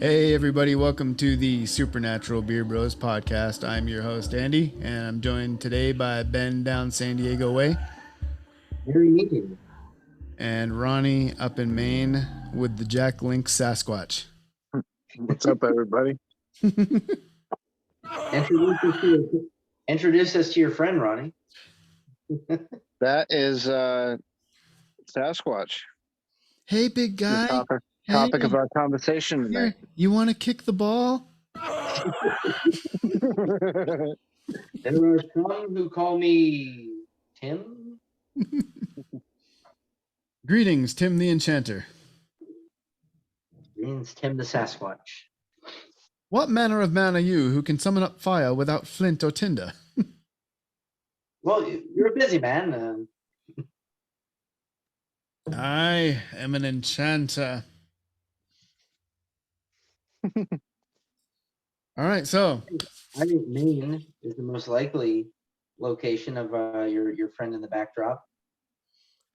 Hey everybody, welcome to the Supernatural Beer Bros podcast. I'm your host Andy, and I'm joined today by Ben down San Diego way, Very neat. and Ronnie up in Maine with the Jack Link Sasquatch. What's up, everybody? Introduce us to your friend, Ronnie. That is Sasquatch. Hey big guy. The topic of our conversation today. Here, you want to kick the ball? There are some who call me Tim. Greetings, Tim the Enchanter. Greetings, Tim the Sasquatch. What manner of man are you who can summon up fire without flint or tinder? Well, you're a busy man. I am an enchanter. All right, so I think Maine is the most likely location of your friend in the backdrop.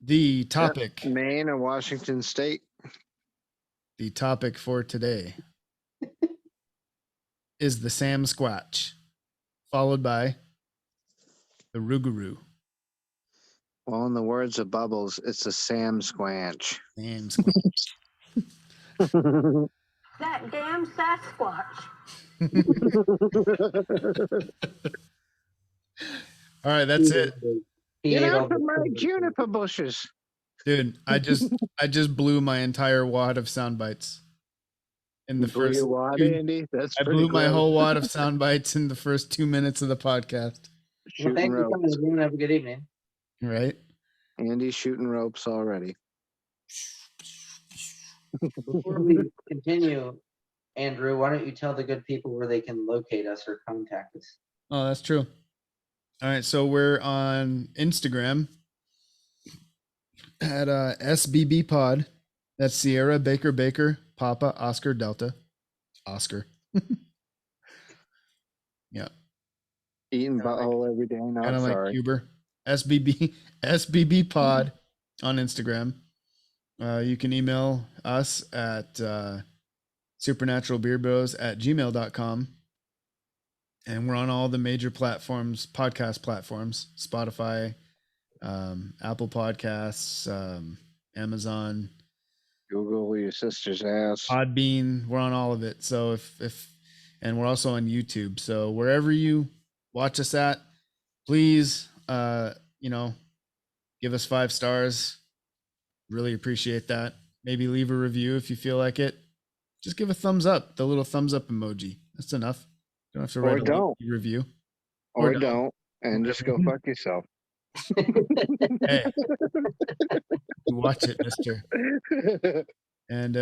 the topic. Yep, Maine and Washington State. The topic for today is the Sam Squatch, followed by the Rougarou. Well, in the words of Bubbles, it's a Sam Squanch. Sam Squatch. That damn Sasquatch. All right, that's it. Get out of my juniper bushes. Dude, I just blew my entire wad of sound bites. In the first wad, Andy? That's I blew my whole wad of sound bites in the first 2 minutes of the podcast. Well, thank you for coming, everyone. Have a good evening. Right? Andy's shooting ropes already. Before we continue, Andrew, why don't you tell the good people where they can locate us or contact us? Oh, that's true. All right, so we're on Instagram at SBB Pod. That's Sierra Baker Baker Papa Oscar Delta Oscar. Yeah. Eating butthole every day. No, Kind of like sorry. Huber. SBB Pod on Instagram. You can email us at supernaturalbeerbros@gmail.com. And we're on all the major platforms, podcast platforms, Spotify, Apple Podcasts, Amazon, Google your sister's ass. Podbean. We're on all of it. So and we're also on YouTube. So wherever you watch us at, please, give us 5 stars. Really appreciate that. Maybe leave a review if you feel like it. Just give a thumbs up, the little thumbs up emoji. That's enough. You don't have to write a review. Or don't. And just go fuck yourself. Hey, watch it, mister. And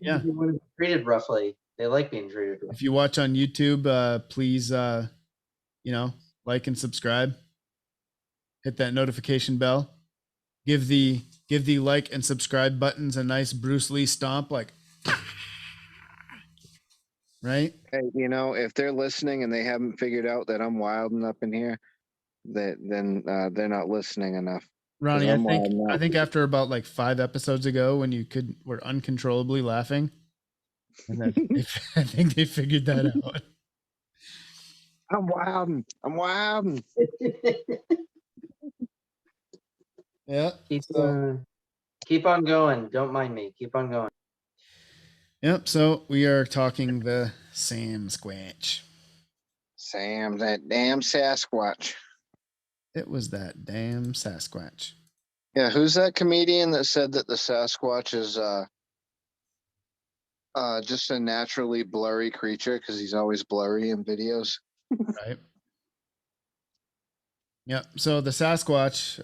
yeah, you want to be treated roughly. They like being treated roughly. If you watch on YouTube, please, like and subscribe. Hit that notification bell. Give the like and subscribe buttons a nice Bruce Lee stomp, like, right? Hey, if they're listening and they haven't figured out that I'm wilding up in here, then they're not listening enough. Ronnie, I think after about like 5 episodes ago, when you were uncontrollably laughing, and I think they figured that out. I'm wilding. Yeah. Keep on going. Don't mind me. Keep on going. Yep. So we are talking the Sam Squatch. Sam, that damn Sasquatch. It was that damn Sasquatch. Yeah, who's that comedian that said that the Sasquatch is just a naturally blurry creature because he's always blurry in videos? Right. Yep. So the Sasquatch,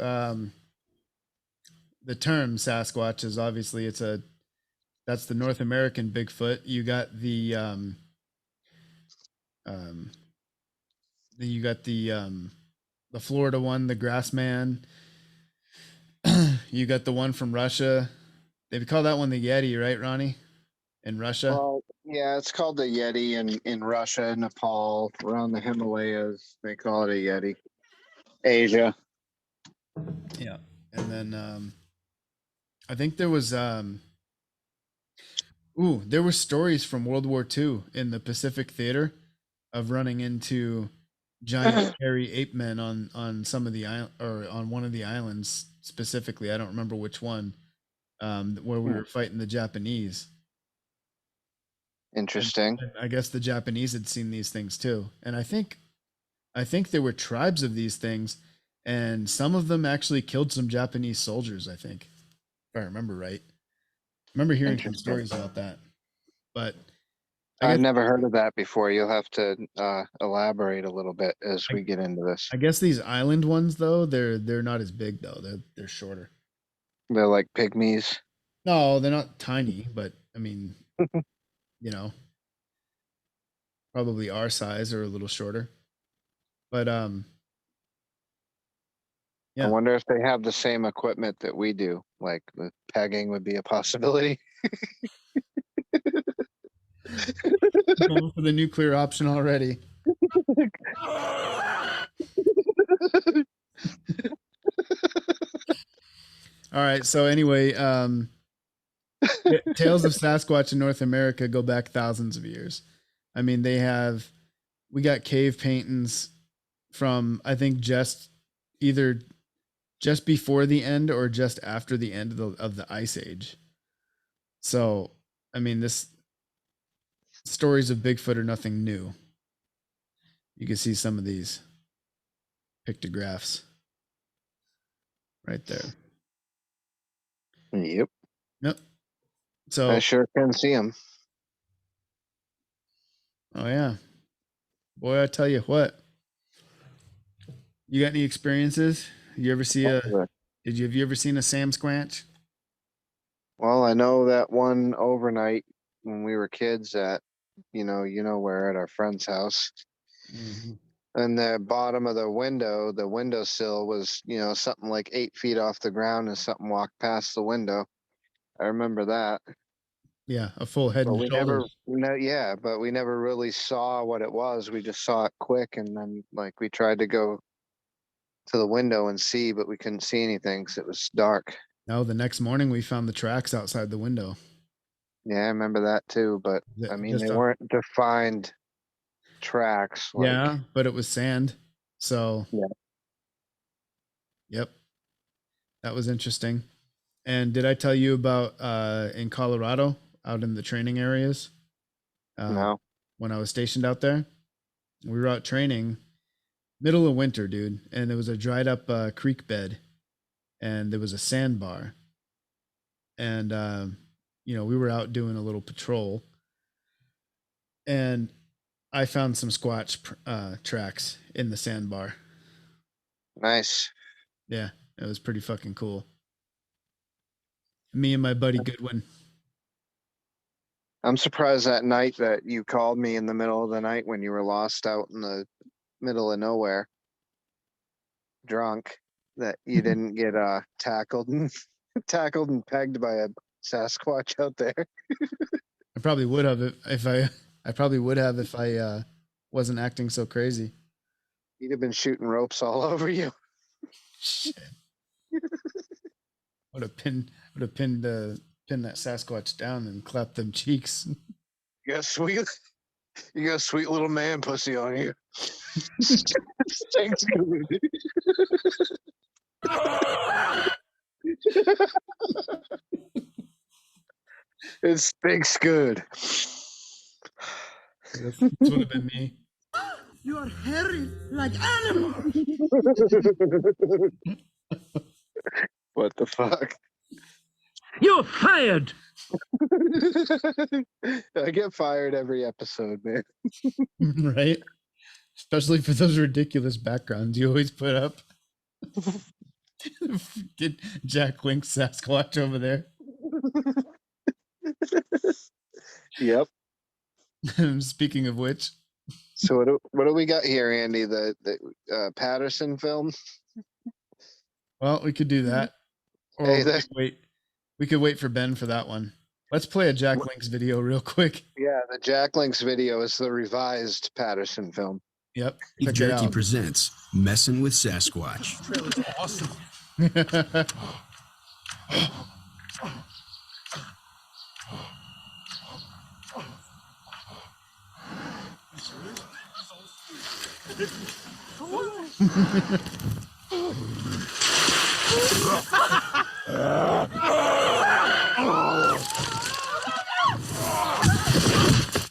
the term Sasquatch is obviously that's the North American Bigfoot. You got the Florida one, the Grassman. You got the one from Russia. They call that one the Yeti, right, Ronnie? In Russia? Well, yeah, it's called the Yeti in Russia, Nepal, around the Himalayas. They call it a Yeti. Asia. Yeah. And then I think there was Ooh, there were stories from World War II in the Pacific Theater of running into giant hairy ape men on some of the island or on one of the islands specifically. I don't remember which one. Where we were fighting the Japanese. Interesting. And I guess the Japanese had seen these things too. And I think there were tribes of these things, and some of them actually killed some Japanese soldiers, I think, if I remember right. I remember hearing some Interesting. stories about that. But I I've guess never heard of that before. You'll have to elaborate a little bit as we get into this. I guess these island ones though, they're not as big though. They're shorter. They're like pygmies. No, they're not tiny, but I mean, you know, probably our size or a little shorter. But I yeah. wonder if they have the same equipment that we do. Like the pegging would be a possibility. Going for the nuclear option already. All right. So anyway, tales of Sasquatch in North America go back thousands of years. I mean, we got cave paintings from I think either just before the end or just after the end of the Ice Age. So I mean, this stories of Bigfoot are nothing new. You can see some of these pictographs right there. Yep. Yep. So I sure can see them. oh yeah. Boy, I tell you what. You got any experiences? You ever see have you ever seen a Sam Squanch? Well, I know that one overnight when we were kids at, you know where, at our friend's house. Mm-hmm. And the bottom of the windowsill was, something like 8 feet off the ground, and something walked past the window. I remember that. Yeah, a full head But and we shoulders. but we never really saw what it was. We just saw it quick, and then like we tried to go to the window and see, but we couldn't see anything because it was dark. No, the next morning we found the tracks outside the window. Yeah, I remember that too. But I mean, Just they weren't defined tracks. yeah, but it was sand. So Yeah. Yep, that was interesting. And did I tell you about in Colorado, out in the training areas? No. When I was stationed out there, we were out training, middle of winter, dude, and there was a dried up creek bed, and there was a sandbar, and we were out doing a little patrol, and I found some Squatch tracks in the sandbar. Nice. Yeah, it was pretty fucking cool. Me and my buddy Goodwin. I'm surprised that night that you called me in the middle of the night when you were lost out in the middle of nowhere, drunk, that you didn't get tackled and pegged by a Sasquatch out there. I probably would have if I wasn't acting so crazy. He'd have been shooting ropes all over you. Shit. Would have pinned that Sasquatch down and clapped them cheeks. You got a sweet little man pussy on you. Stinks good. It stinks good. This would have been me. You are hairy like animals. What the fuck? You're fired. I get fired every episode, man. Right? Especially for those ridiculous backgrounds you always put up. Get Jack Link Sasquatch over there. Yep. Speaking of which. So what do we got here, Andy? The Patterson film? Well, we could do that. Or we could wait for Ben for that one. Let's play a Jack Link's video real quick. Yeah, the Jack Link's video is the revised Patterson film. Yep. Beef Jerky presents Messin' with Sasquatch. Trailer's awesome.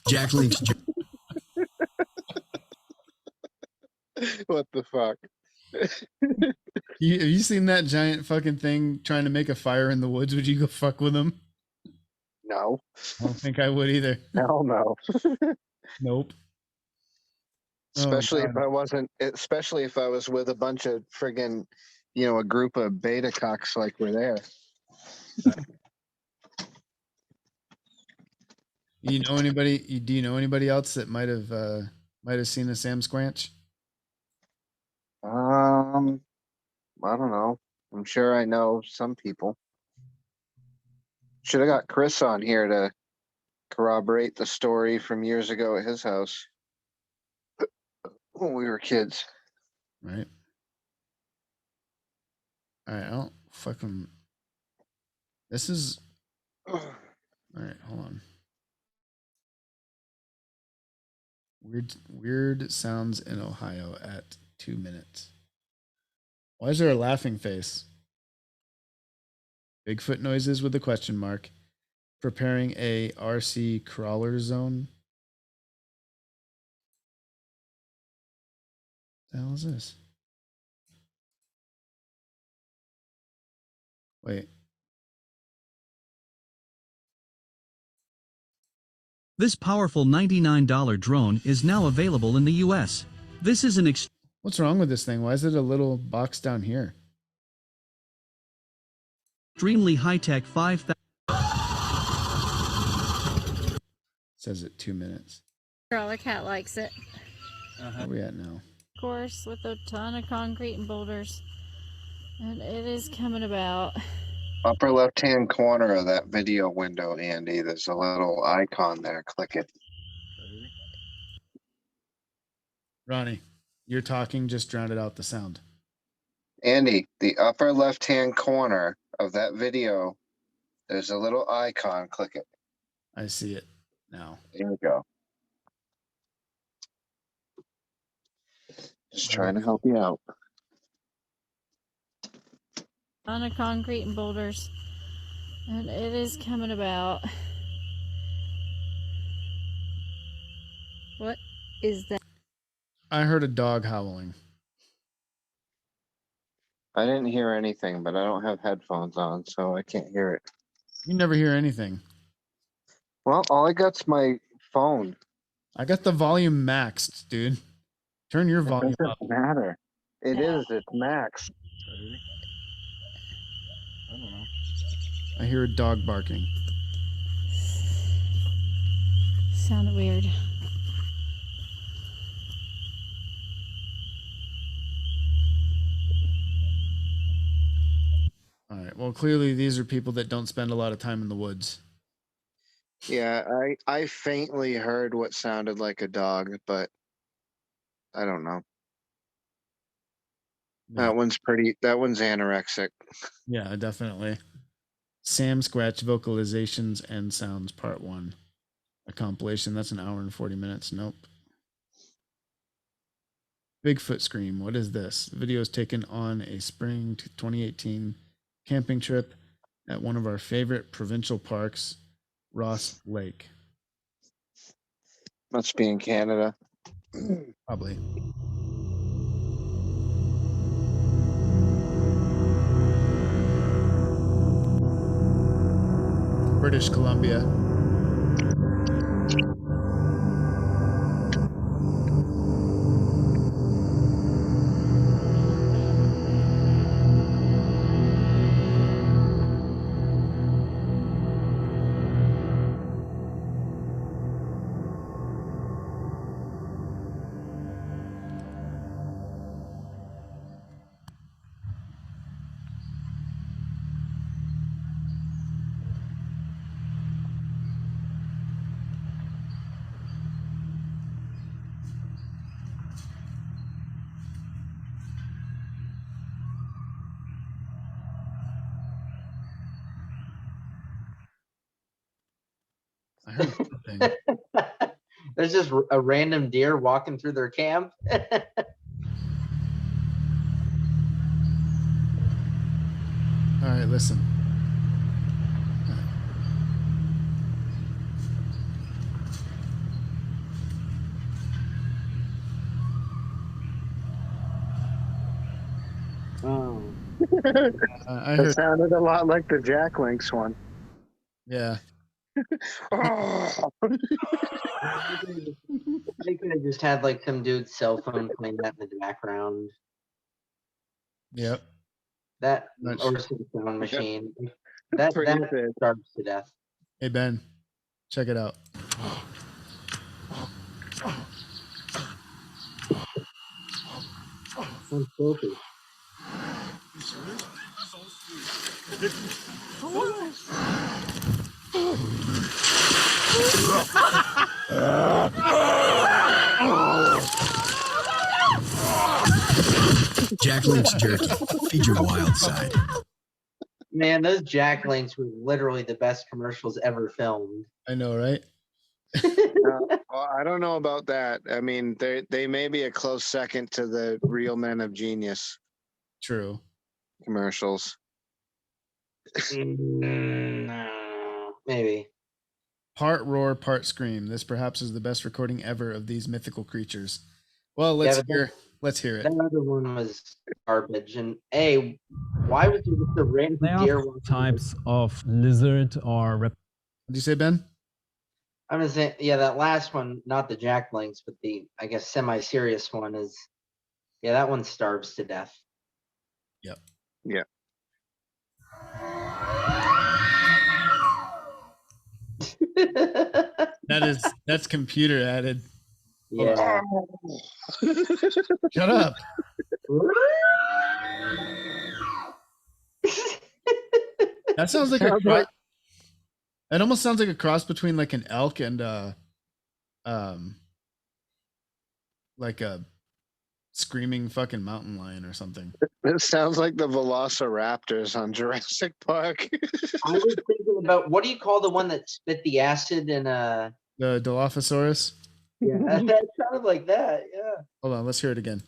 Jack Link's What the fuck? Have you seen that giant fucking thing trying to make a fire in the woods? Would you go fuck with him? No. I don't think I would either. Hell no. Nope. Especially God. if I wasn't, especially if I was with a bunch of friggin', a group of beta cocks like we're there. Do you know anybody else that might have seen a Sam Squanch? I don't know. I'm sure I know some people. Should have got Chris on here to corroborate the story from years ago at his house when we were kids. Right. All right. I'll fucking. This is. All right. Hold on. Weird sounds in Ohio at 2 minutes. Why is there a laughing face? Bigfoot noises with a question mark. Preparing a RC crawler zone. The hell is this? Wait. This powerful $99 drone is now available in the US. This is an What's wrong with this thing? Why is it a little box down here? extremely high-tech 5,000. Says it 2 minutes. Our cat likes it. Where are we at now? Of course, with a ton of concrete and boulders. And it is coming about. Upper left-hand corner of that video window, Andy, there's a little icon there. Click it. Ronnie, you're talking, just drowned out the sound. Andy, the upper left-hand corner of that video, there's a little icon. Click it. I see it now. There you go. Just trying to help you out. Ton of concrete and boulders. And it is coming about. What is that? I heard a dog howling. I didn't hear anything, but I don't have headphones on, so I can't hear it. You never hear anything. Well, all I got's my phone. I got the volume maxed, dude. Turn your It volume doesn't up. matter. It Yeah. is. It's max. I don't know. I hear a dog barking. Sounded weird. All right. Well, clearly these are people that don't spend a lot of time in the woods. Yeah, I faintly heard what sounded like a dog, but I don't know. Yeah, That one's anorexic. yeah, definitely. Sam Squatch vocalizations and sounds part 1. A compilation. That's an hour and 40 minutes. Nope. Bigfoot scream. What is this? The video is taken on a spring 2018 camping trip at one of our favorite provincial parks, Ross Lake. Must be in Canada. Probably. British Columbia. I heard something. There's just a random deer walking through their camp. All right, listen. Oh. I That heard. sounded a lot like the Jack Links one. Yeah. Oh. They could have just had like some dude's cell phone playing that in the background. Yep. That Much. or some sound machine. That Pretty that good. starves to death. Hey Ben, check it out. Sounds filthy. Jack Link's Jerky. Feed your wild side. Man, those Jack Links were literally the best commercials ever filmed. I know, right? Well, I don't know about that. I mean, they may be a close second to the Real Men of Genius True. commercials. No, maybe. Part roar, part scream. This perhaps is the best recording ever of these mythical creatures. Well, Yeah, let's hear it. That other one was garbage. And why was there just a random There deer? are types of lizard or What did you say, Ben? I'm gonna say, yeah, that last one, not the Jack Links, but the I guess semi-serious one is, yeah, that one starves to death. Yep. Yeah. That's computer added. Yeah. Shut up. That sounds like Sounds like- it almost sounds like a cross between like an elk and like a screaming fucking mountain lion or something. It sounds like the Velociraptors on Jurassic Park. I was thinking about, what do you call the one that spit the acid in The Dilophosaurus. yeah, that sounded like that, yeah. Hold on, let's hear it again.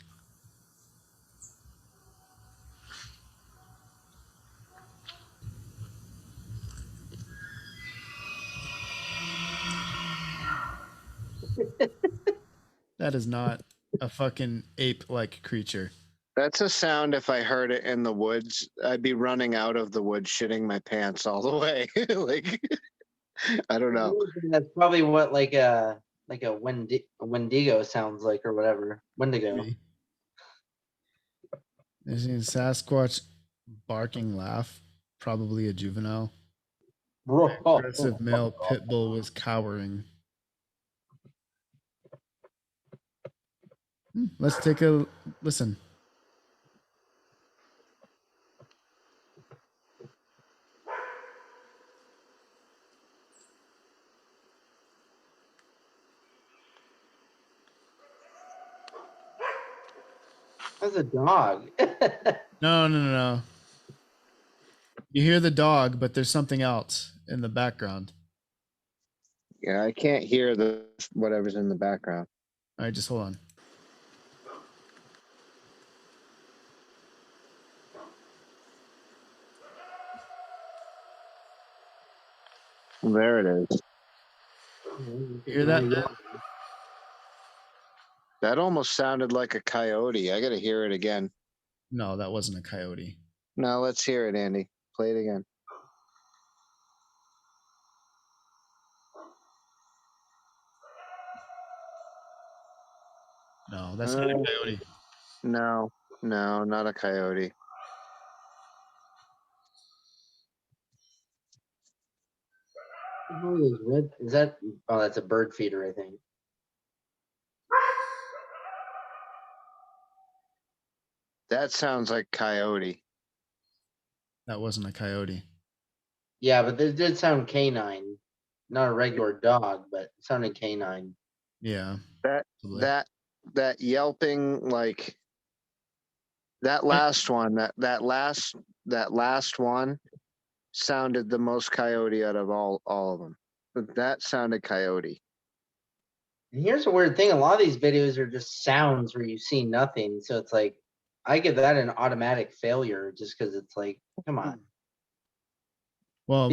That is not a fucking ape-like creature. That's a sound if I heard it in the woods, I'd be running out of the woods, shitting my pants all the way. Like, I don't know. That's probably what like a Wendigo sounds like or whatever. Wendigo. There's a Sasquatch barking laugh, probably a juvenile. Aggressive male pit bull was cowering. Let's take a listen. That's a dog. No. You hear the dog, but there's something else in the background. Yeah, I can't hear the whatever's in the background. All right, just hold on. There it is. You hear that? That almost sounded like a coyote. I gotta hear it again. No, that wasn't a coyote. No, let's hear it, Andy. Play it again. No, that's not a coyote. No, not a coyote. Is that? Oh, that's a bird feeder, I think. That sounds like coyote. That wasn't a coyote. Yeah, but this did sound canine, not a regular dog, but it sounded canine. Yeah. That yelping, like that last one, that last one sounded the most coyote out of all of them. But that sounded coyote. And here's a weird thing. A lot of these videos are just sounds where you see nothing. So it's like, I give that an automatic failure just because it's like, come on. Well,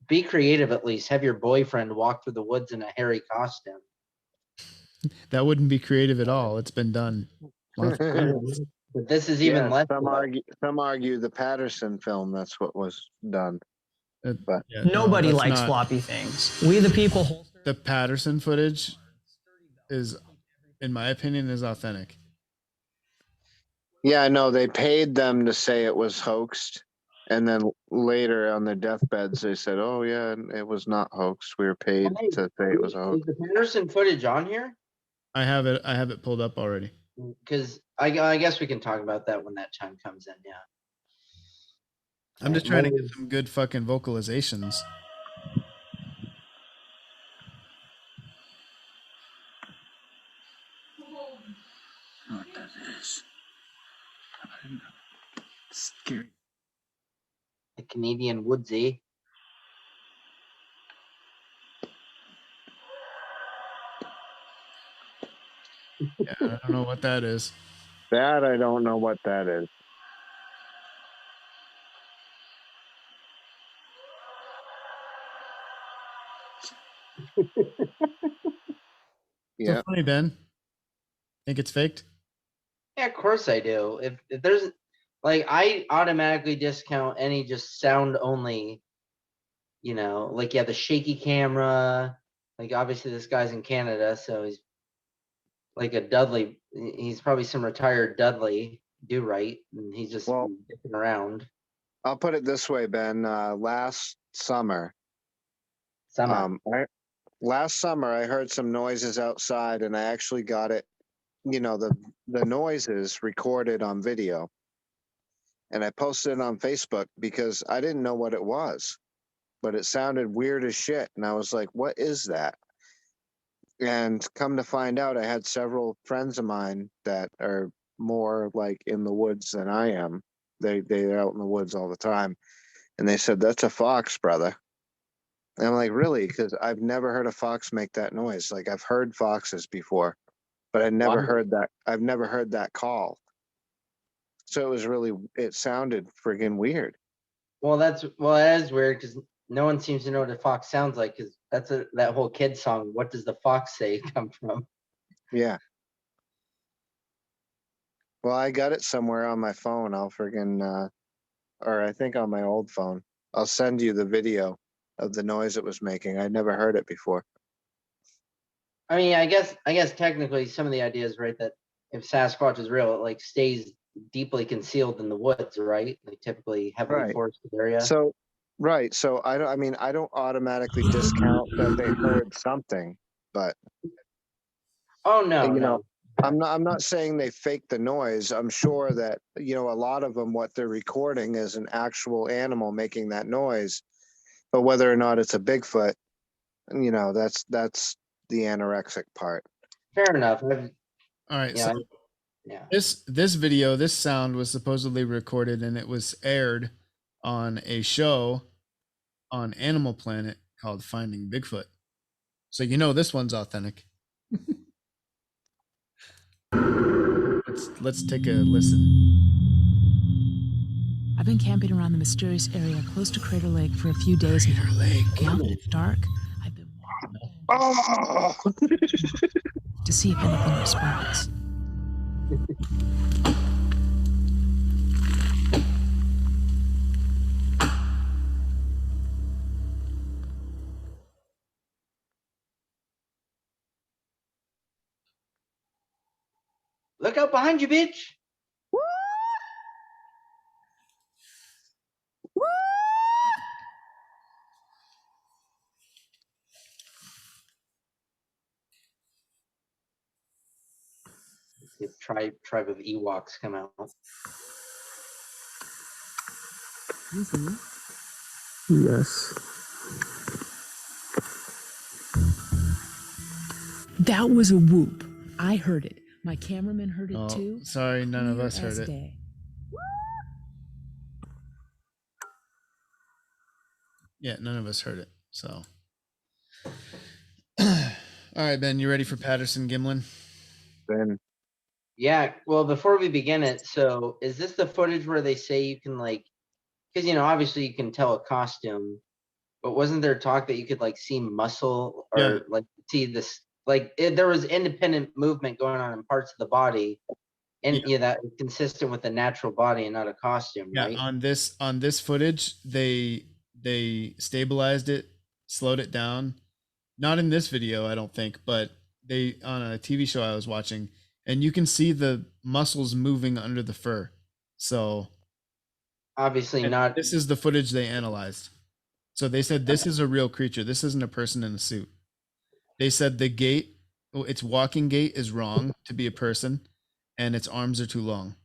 Be creative at least. Have your boyfriend walk through the woods in a hairy costume. that wouldn't be creative at all. It's been done. Lots of But this is even less. Some argue the Patterson film. That's what was done. But yeah, Nobody no, likes not, floppy things. We the people. The Patterson footage is, in my opinion, is authentic. yeah, I know they paid them to say it was hoaxed, and then later on their deathbeds they said, "Oh yeah, it was not hoaxed. We were paid to say it was a hoax." Is the Patterson footage on here? I have it pulled up already. Because I guess we can talk about that when that time comes in. Yeah. I'm just trying to get some good fucking vocalizations. What that is? Scary. The Canadian Woodsy. Yeah, I don't know what that is. That I don't know what that is. So funny, Ben. Think it's faked? Yeah, of course I do. If there's like, I automatically discount any just sound only, like, yeah, the shaky camera. Like, obviously this guy's in Canada, so he's like a Dudley. He's probably some retired Dudley do right, and he's just dicking around. I'll put it this way, Ben. Last summer, last summer I heard some noises outside, and I actually got it. The noises recorded on video, and I posted it on Facebook because I didn't know what it was, but it sounded weird as shit, and I was like, "What is that?" And come to find out, I had several friends of mine that are more like in the woods than I am. They're out in the woods all the time, and they said, "That's a fox, brother." And I'm like, "Really?" Because I've never heard a fox make that noise. Like, I've heard foxes before, but I never heard that. I've never heard that call. So it sounded friggin' weird. Well, that is weird because no one seems to know what a fox sounds like, because that whole kid song, "What Does the Fox Say?" come from. Yeah. Well, I got it somewhere on my phone. I'll friggin' or I think on my old phone. I'll send you the video of the noise it was making. I'd never heard it before. I mean, I guess technically some of the ideas, right, that if Sasquatch is real, it like stays deeply concealed in the woods, right? Like typically heavily forested area. So I don't automatically discount that they heard something, but no. I'm not saying they faked the noise. I'm sure that, a lot of them, what they're recording is an actual animal making that noise, but whether or not it's a Bigfoot, that's the anorexic part. Fair enough. All right. Yeah, so this video, this sound was supposedly recorded, and it was aired on a show on Animal Planet called Finding Bigfoot. So this one's authentic. Let's take a listen. I've been camping around the mysterious area close to Crater Lake for a few days now. Now that it's dark, I've been walking to see if anything responds. Look out behind you, bitch. See if tribe of Ewoks come out. Yes. That was a whoop. I heard it. My cameraman heard it too. Sorry, none of us heard it. Day. Yeah, none of us heard it. So All right, Ben, you ready for Patterson Gimlin? Then Yeah. Well, before we begin it, so is this the footage where they say you can like, because obviously you can tell a costume, but wasn't there talk that you could like see muscle or Yeah. like see this like there was independent movement going on in parts of the body, and that is consistent with the natural body and not a costume, Yeah, right? on this footage, they stabilized it, slowed it down. Not in this video, I don't think, but they on a TV show I was watching, and you can see the muscles moving under the fur. So Obviously and not. this is the footage they analyzed. So they said this is a real creature. This isn't a person in a suit. They said the gait, its walking gait is wrong to be a person, and its arms are too long.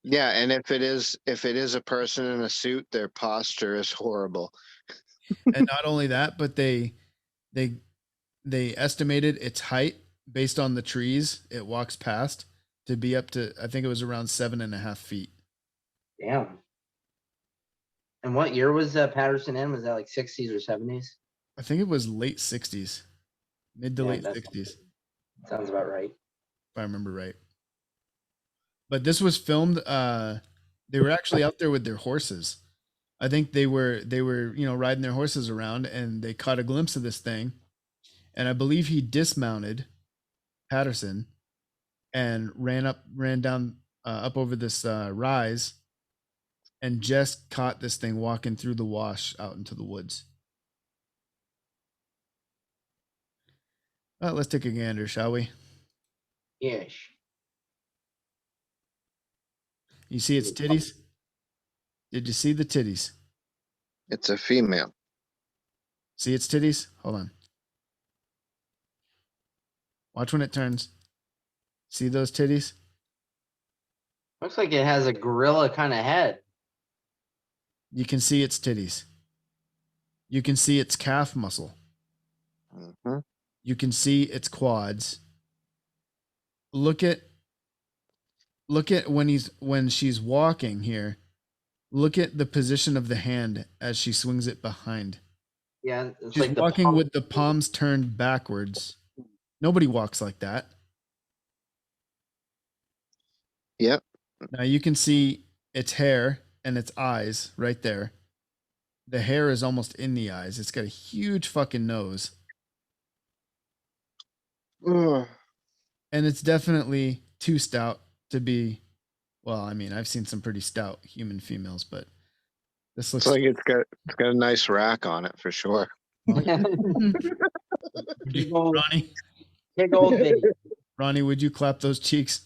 yeah, and if it is a person in a suit, their posture is horrible. And not only that, but they estimated its height based on the trees it walks past to be up to, I think it was around 7.5 feet. Damn. And what year was Patterson in? Was that like 60s or 70s? I think it was late 60s, mid to late that 60s, sounds about right. if I remember right. But this was filmed. They were actually out there with their horses. I think they were riding their horses around, and they caught a glimpse of this thing. And I believe he dismounted Patterson and ran down up over this rise, and just caught this thing walking through the wash out into the woods. Let's take a gander, shall we? Yes. You see its titties? Did you see the titties? It's a female. See its titties? Hold on. Watch when it turns. See those titties? Looks like it has a gorilla kind of head. You can see its titties. You can see its calf muscle. Mm-hmm. You can see its quads. Look at when she's walking here. Look at the position of the hand as she swings it behind. Yeah, it's She's like walking with the palms turned backwards. Nobody walks like that. Yep. Now you can see its hair and its eyes right there. The hair is almost in the eyes. It's got a huge fucking nose. Ugh. And it's definitely too stout to be, well, I mean, I've seen some pretty stout human females, but this looks It's like it's got a nice rack on it for sure. big old, Ronnie. big old baby. Ronnie, would you clap those cheeks?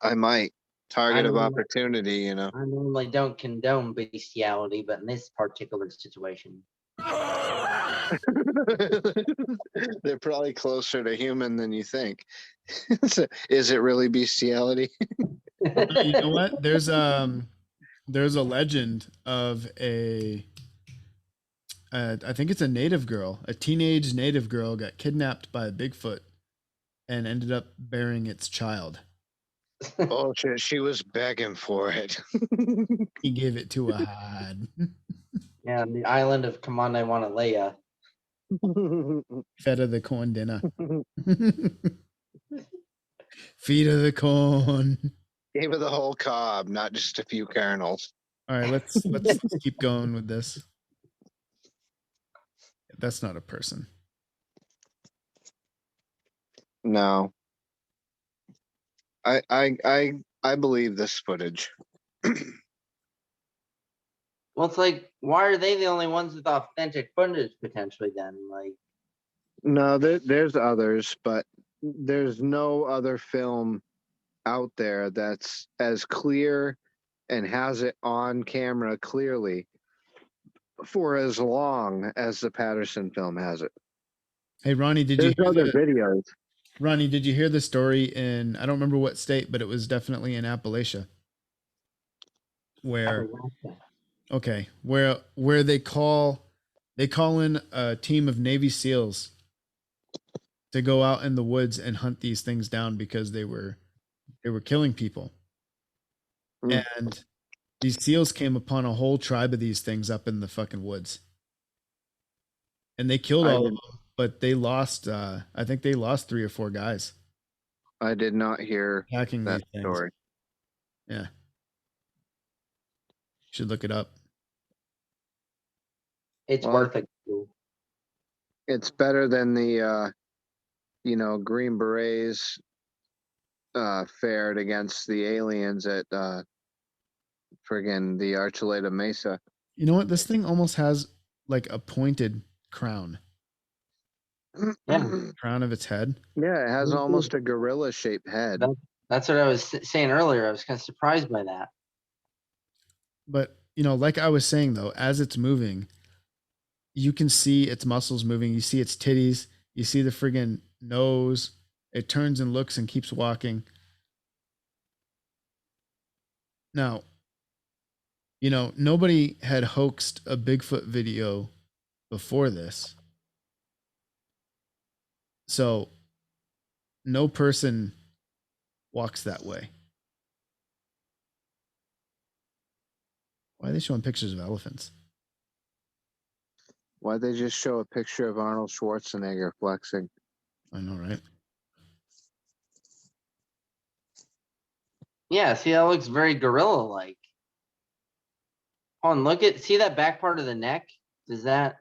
I might. Target of I opportunity, normally don't condone bestiality, but in this particular situation. They're probably closer to human than you think. So, is it really bestiality? You know what? There's a legend of I think it's a native girl, a teenage native girl got kidnapped by a Bigfoot and ended up bearing its child. Oh, she was begging for it. He gave it to a hide. Yeah, on the island of Command I Want to Leia. Fed her the corn dinner. Feed her the corn. Gave her the whole cob, not just a few kernels. All right, let's keep going with this. That's not a person. No. I believe this footage. Well, it's like, why are they the only ones with authentic footage potentially then? Like, No, there's others, but there's no other film out there that's as clear and has it on camera clearly for as long as the Patterson film has it. Hey, Ronnie, There's other videos. Ronnie, did you hear the story in, I don't remember what state, but it was definitely in Appalachia. Where they call in a team of Navy SEALs to go out in the woods and hunt these things down because they were killing people. And These seals came upon a whole tribe of these things up in the fucking woods. And they killed all of them, but they lost, I think they lost 3 or 4 guys. I did not hear Hacking that these things. story. Yeah. Should look it up. It's Well, worth it. It's better than the, Green Berets fared against the aliens at friggin' the Archuleta Mesa. You know what? This thing almost has like a pointed crown. Yeah. Crown of its head. Yeah, it has almost a gorilla-shaped head. That's what I was saying earlier. I was kind of surprised by that. But, like I was saying though, as it's moving, you can see its muscles moving. You see its titties. You see the friggin' nose. It turns and looks and keeps walking. Now, nobody had hoaxed a Bigfoot video before this. So no person walks that way. Why are they showing pictures of elephants? Why'd they just show a picture of Arnold Schwarzenegger flexing? I know, right? Yeah, see, that looks very gorilla-like. Hold on, see that back part of the neck? Does that...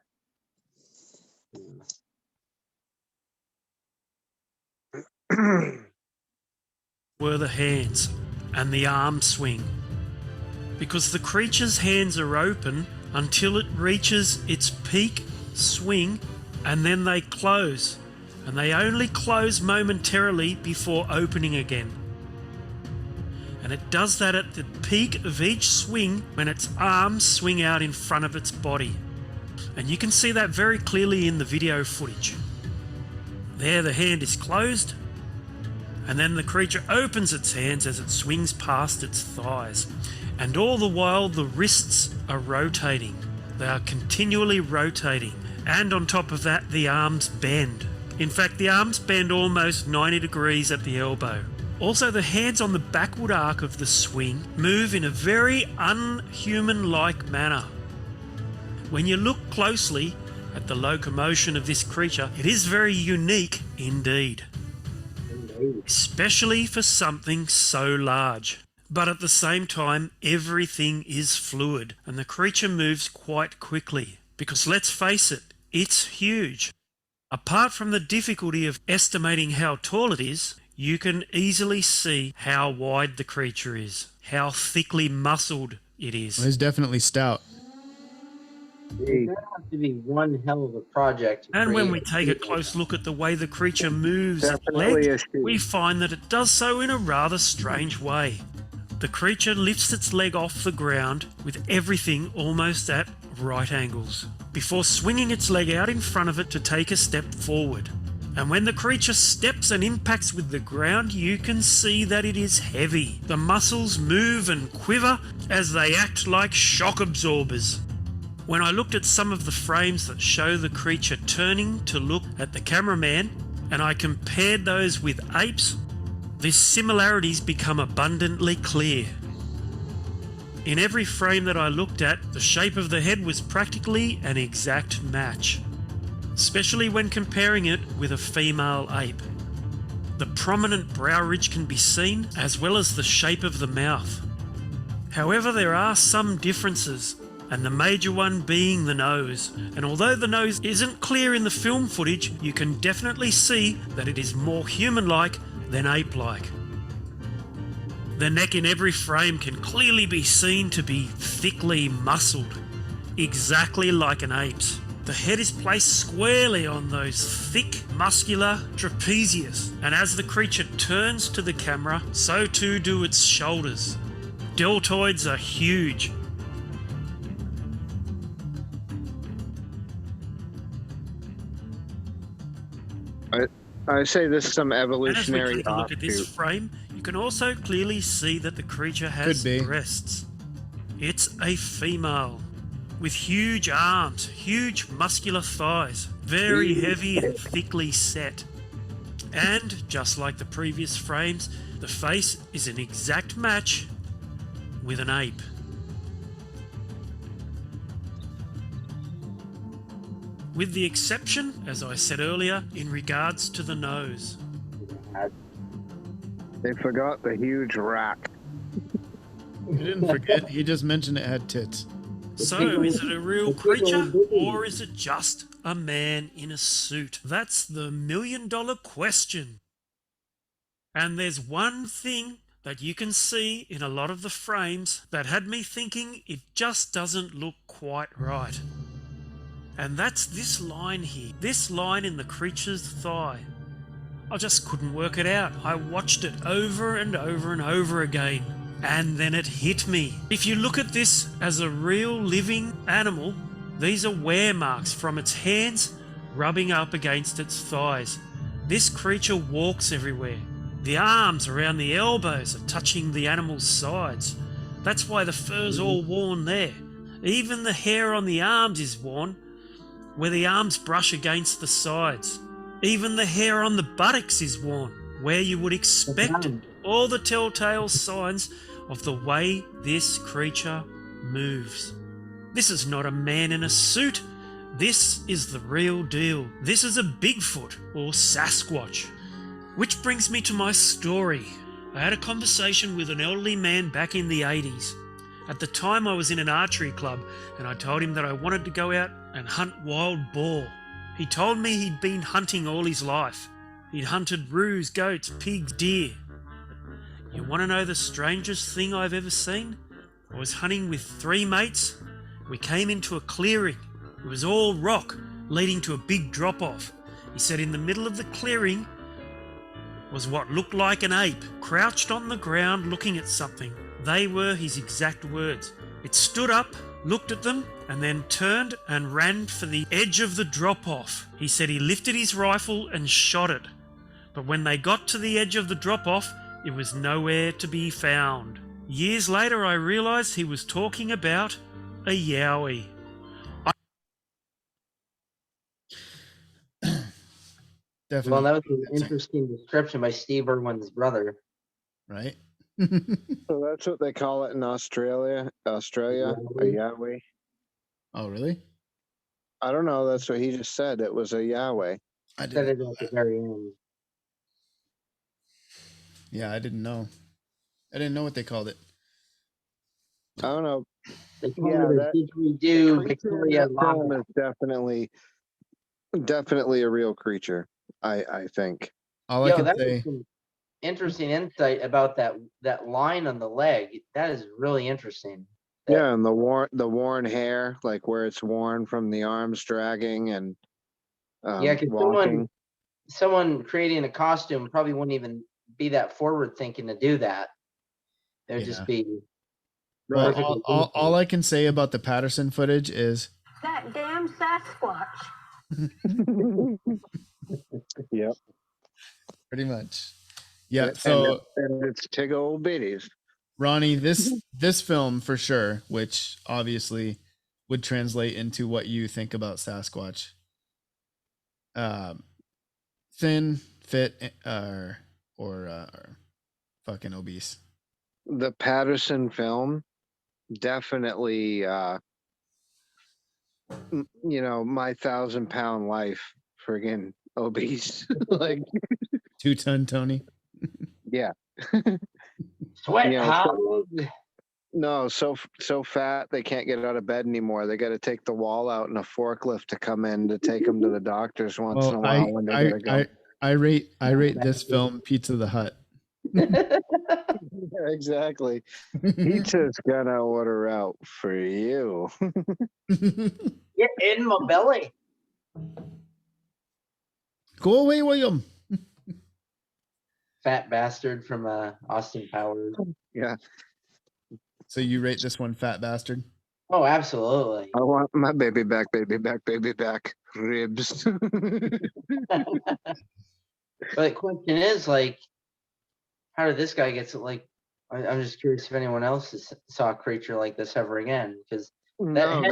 were the hands and the arm swing, because the creature's hands are open until it reaches its peak swing, and then they close, and they only close momentarily before opening again. And it does that at the peak of each swing when its arms swing out in front of its body. And you can see that very clearly in the video footage. There the hand is closed, and then the creature opens its hands as it swings past its thighs. And all the while the wrists are rotating. They are continually rotating. And on top of that, the arms bend. In fact, the arms bend almost 90 degrees at the elbow. Also, the hands on the backward arc of the swing move in a very unhuman-like manner. When you look closely at the locomotion of this creature, it is very unique indeed. Especially for something so large. But at the same time, everything is fluid and the creature moves quite quickly. Because let's face it, it's huge. Apart from the difficulty of estimating how tall it is, you can easily see how wide the creature is, how thickly muscled it is. Well, it's definitely stout. It's gonna have to be one hell of a project. And when we take a close look at the way the creature moves its leg, we find that it does so in a rather strange way. The creature lifts its leg off the ground with everything almost at right angles, before swinging its leg out in front of it to take a step forward. And when the creature steps and impacts with the ground, you can see that it is heavy. The muscles move and quiver as they act like shock absorbers. When I looked at some of the frames that show the creature turning to look at the cameraman, and I compared those with apes, the similarities become abundantly clear. In every frame that I looked at, the shape of the head was practically an exact match, especially when comparing it with a female ape. The prominent brow ridge can be seen, as well as the shape of the mouth. However, there are some differences, and the major one being the nose. And although the nose isn't clear in the film footage, you can definitely see that it is more human-like than ape-like. The neck in every frame can clearly be seen to be thickly muscled, exactly like an ape's. The head is placed squarely on those thick, muscular trapezius, and as the creature turns to the camera, so too do its shoulders. Deltoids are huge. I say this is some And evolutionary as we take a look at this offshoot. frame, you can also clearly see that the creature has Could be. breasts. It's a female with huge arms, huge muscular thighs, very heavy and thickly set. And just like the previous frames, the face is an exact match with an ape. with the exception, as I said earlier, in regards to the nose. They forgot the huge rack. He didn't forget. He just mentioned it had tits. So, is it a real creature, or is it just a man in a suit? That's the million-dollar question. And there's one thing that you can see in a lot of the frames that had me thinking it just doesn't look quite right. And that's this line here, this line in the creature's thigh. I just couldn't work it out. I watched it over and over and over again. And then it hit me. If you look at this as a real living animal, these are wear marks from its hands rubbing up against its thighs. This creature walks everywhere. The arms around the elbows are touching the animal's sides. That's why the fur's all worn there. Even the hair on the arms is worn, where the arms brush against the sides. Even the hair on the buttocks is worn, where you would expect it. All the telltale signs of the way this creature moves. This is not a man in a suit. This is the real deal. This is a Bigfoot or Sasquatch. Which brings me to my story. I had a conversation with an elderly man back in the 80s. At the time I was in an archery club and I told him that I wanted to go out and hunt wild boar. He told me he'd been hunting all his life. He'd hunted roos, goats, pigs, deer. You want to know the strangest thing I've ever seen? I was hunting with 3 mates. We came into a clearing. It was all rock, leading to a big drop-off. He said in the middle of the clearing was what looked like an ape, crouched on the ground looking at something. They were his exact words. It stood up, looked at them, and then turned and ran for the edge of the drop-off. He said he lifted his rifle and shot it. But when they got to the edge of the drop-off, it was nowhere to be found. Years later, I realised he was talking about a yowie. Definitely. Well, that was an interesting description by Steve Irwin's brother. Right? So that's what they call it in Australia, a Yahweh. Oh, really? I don't know. That's what he just said. It was a Yahweh. I Said it didn't. at the very end. Yeah, I didn't know. I didn't know what they called it. I don't know. They call it a didgeridoo Victoria film Lava. is definitely a real creature. I think. All I can that say. was some interesting insight about that line on the leg. That is really interesting. Yeah, and the worn hair, like where it's worn from the arms dragging and because walking. someone creating a costume probably wouldn't even be that forward thinking to do that. It would just be. Well, all I can say about the Patterson footage is That damn Sasquatch. Yep. Pretty much. Yeah. So and it's tig old bitties. Ronnie, this film for sure, which obviously would translate into what you think about Sasquatch. Thin, fit, or fucking obese. The Patterson film definitely, my 1,000-pound life, friggin' obese, like 2-ton Tony. Yeah. Sweat No, so fat they can't get out of bed anymore. They got to take the wall out in a forklift to come in to take them to the doctors once in a while when they gotta go. I rate this film Pizza the Hut. Exactly. Pizza's gonna order out for you. Get in my belly. Go away, William. Fat bastard from Austin Powers. Yeah. So you rate this one fat bastard? Oh, absolutely. I want my baby back, ribs. But the question is, like, how did this guy get to, like, I'm just curious if anyone else saw a creature like this ever again. Because no,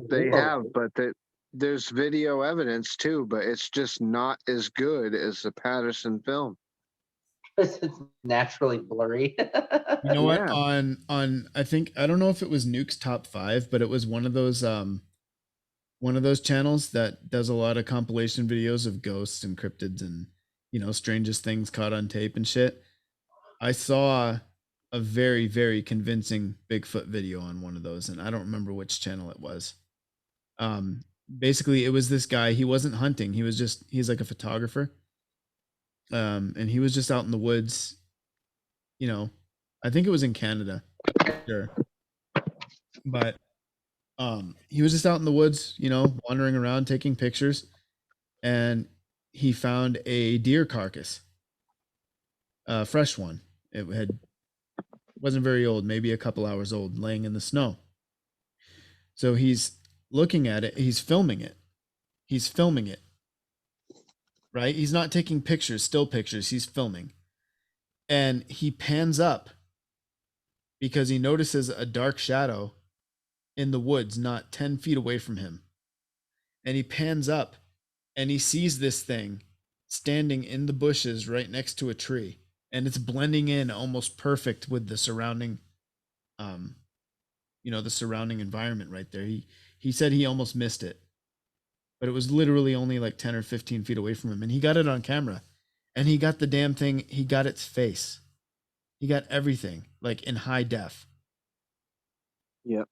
they have, but there's video evidence too, but it's just not as good as the Patterson film. It's naturally blurry. You know what? On I think I don't know if it was Nuke's top 5, but it was one of those one of those channels that does a lot of compilation videos of ghosts and cryptids and, you know, strangest things caught on tape and shit. I saw a very, very convincing Bigfoot video on one of those, and I don't remember which channel it was. Basically, it was this guy. He wasn't hunting. He's like a photographer. And he was just out in the woods. You know, I think it was in Canada, sure. But he was just out in the woods, you know, wandering around, taking pictures, and he found a deer carcass, a fresh one. Wasn't very old, maybe a couple hours old, laying in the snow. So he's looking at it, he's filming it. Right? He's not taking pictures, still pictures, he's filming. And he pans up because he notices a dark shadow in the woods, not 10 feet away from him. And he pans up and he sees this thing standing in the bushes right next to a tree. And it's blending in almost perfect with the surrounding, the surrounding environment right there. He said he almost missed it, but it was literally only like 10 or 15 feet away from him. And he got it on camera, and he got the damn thing. He got its face. He got everything like in high def. Yep.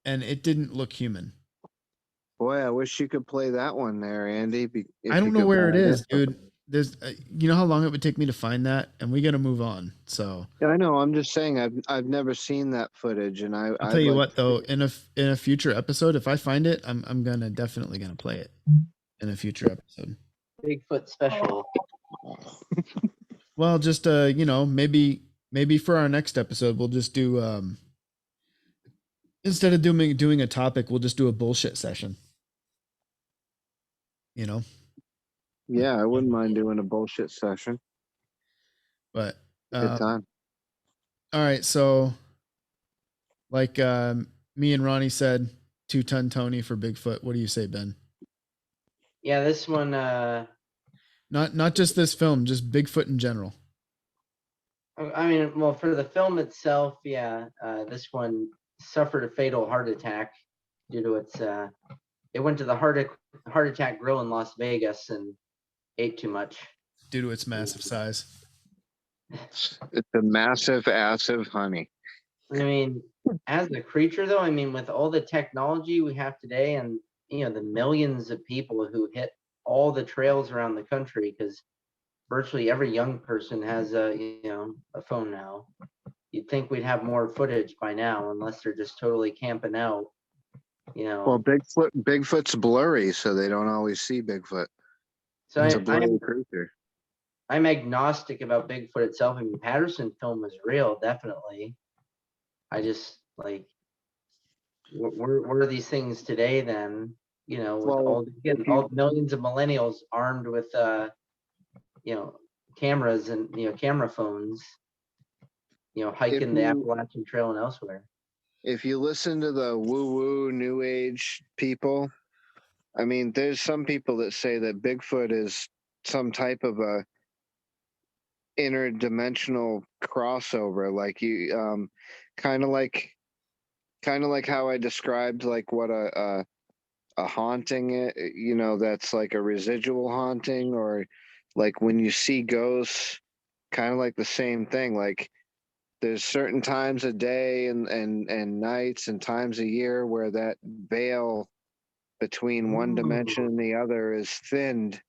And it didn't look human. Boy, I wish you could play that one there, Andy. I don't know where it is, dude. There's, you know how long it would take me to find that, and we got to move on. So yeah, I know. I'm just saying, I've never seen that footage, and I'll tell you what, though, in a future episode, if I find it, I'm definitely gonna play it in a future episode. Bigfoot special. Well, just maybe for our next episode, we'll just do instead of doing a topic, we'll just do a bullshit session. You know. Yeah, I wouldn't mind doing a bullshit session. But good time. All right, so like me and Ronnie said, 2-ton Tony for Bigfoot. What do you say, Ben? Yeah, this one. Not just this film, just Bigfoot in general. I mean, well, for the film itself, yeah, this one suffered a fatal heart attack due to its. It went to the heart attack grill in Las Vegas and ate too much. Due to its massive size. It's a massive ass of honey. I mean, as a creature, though, I mean, with all the technology we have today, and the millions of people who hit all the trails around the country, because virtually every young person has a phone now. You'd think we'd have more footage by now, unless they're just totally camping out. Well, Bigfoot's blurry, so they don't always see Bigfoot. So it's a blurry creature. I'm agnostic about Bigfoot itself. I mean, Patterson film was real, definitely. I just like, where are these things today then? With all millions of millennials armed with cameras and camera phones, hiking the Appalachian Trail and elsewhere. If you listen to the woo-woo new age people, I mean, there's some people that say that Bigfoot is some type of a interdimensional crossover, like you kind of like how I described like what a haunting, that's like a residual haunting, or like when you see ghosts, kind of like the same thing. Like there's certain times of day and nights and times a year where that veil between one dimension and the other is thinned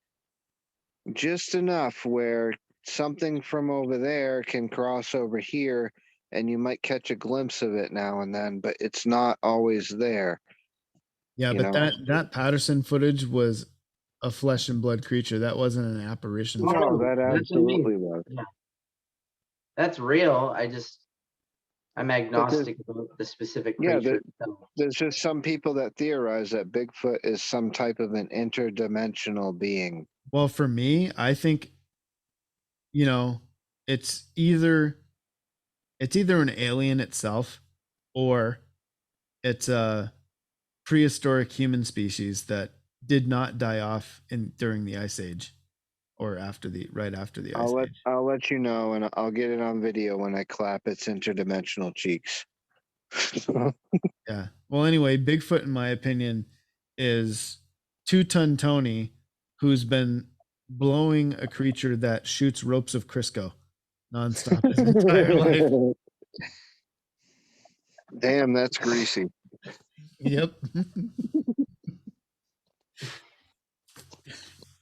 just enough where something from over there can cross over here, and you might catch a glimpse of it now and then, but it's not always there. Yeah, but that Patterson footage was a flesh and blood creature. That wasn't an apparition. No, that absolutely was. Yeah. That's real. I'm agnostic about the specific creature. There's just some people that theorize that Bigfoot is some type of an interdimensional being. Well, for me, I think, it's either an alien itself, or it's a prehistoric human species that did not die off during the Ice Age, or right after the Ice Age. I'll let you know, and I'll get it on video when I clap its interdimensional cheeks. Yeah. Well, anyway, Bigfoot, in my opinion, is 2-ton Tony, who's been blowing a creature that shoots ropes of Crisco nonstop his entire life. Damn, that's greasy. Yep.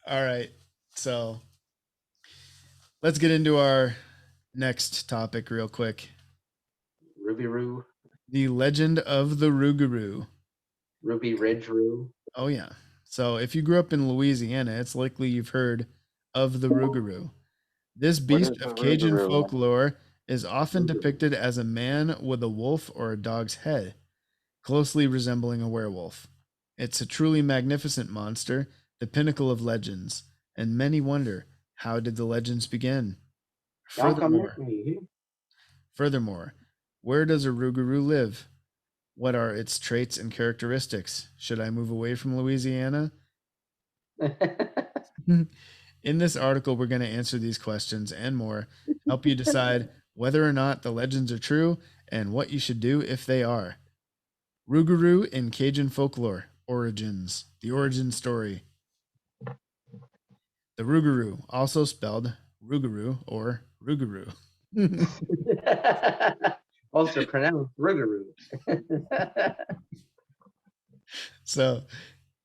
All right. So let's get into our next topic real quick. Rougarou. The legend of the Rougarou. Ruby Ridge Roo. Oh, yeah. So if you grew up in Louisiana, it's likely you've heard of the Rougarou. This beast of Cajun folklore is often depicted as a man with a wolf or a dog's head, closely resembling a werewolf. It's a truly magnificent monster, the pinnacle of legends, and many wonder, how did the legends begin? Furthermore, where does a Rougarou live? What are its traits and characteristics? Should I move away from Louisiana? In this article, we're going to answer these questions and more, help you decide whether or not the legends are true and what you should do if they are. Rougarou in Cajun folklore, origins, the origin story. The Rougarou, also spelled Rougarou or Rougarou. Also pronounced Rougarou. So,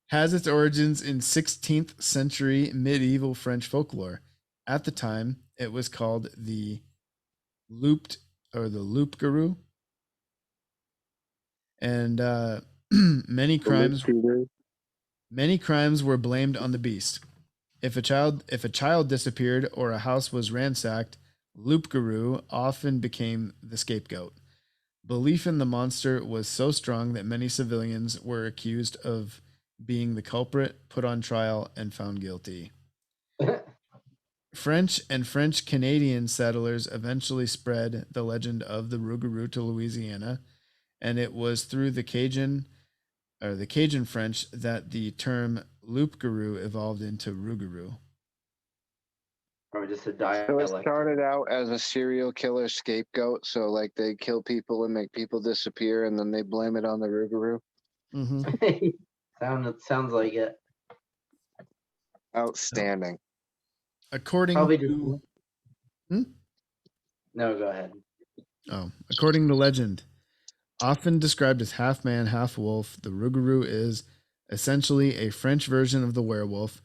has its origins in 16th century medieval French folklore. At the time, it was called the Loup-garou. And many crimes were blamed on the beast. If a child disappeared or a house was ransacked, Loup-garou often became the scapegoat. Belief in the monster was so strong that many civilians were accused of being the culprit, put on trial, and found guilty. French and French-Canadian settlers eventually spread the legend of the Rougarou to Louisiana, and it was through the Cajun French that the term Loup-garou evolved into Rougarou. Or just a So dialect. it started out as a serial killer scapegoat. So like they kill people and make people disappear, and then they blame it on the Rougarou. Mm-hmm. Sounds like it. Outstanding. According to No, go ahead. According to legend, often described as half man, half wolf, the Rougarou is essentially a French version of the werewolf.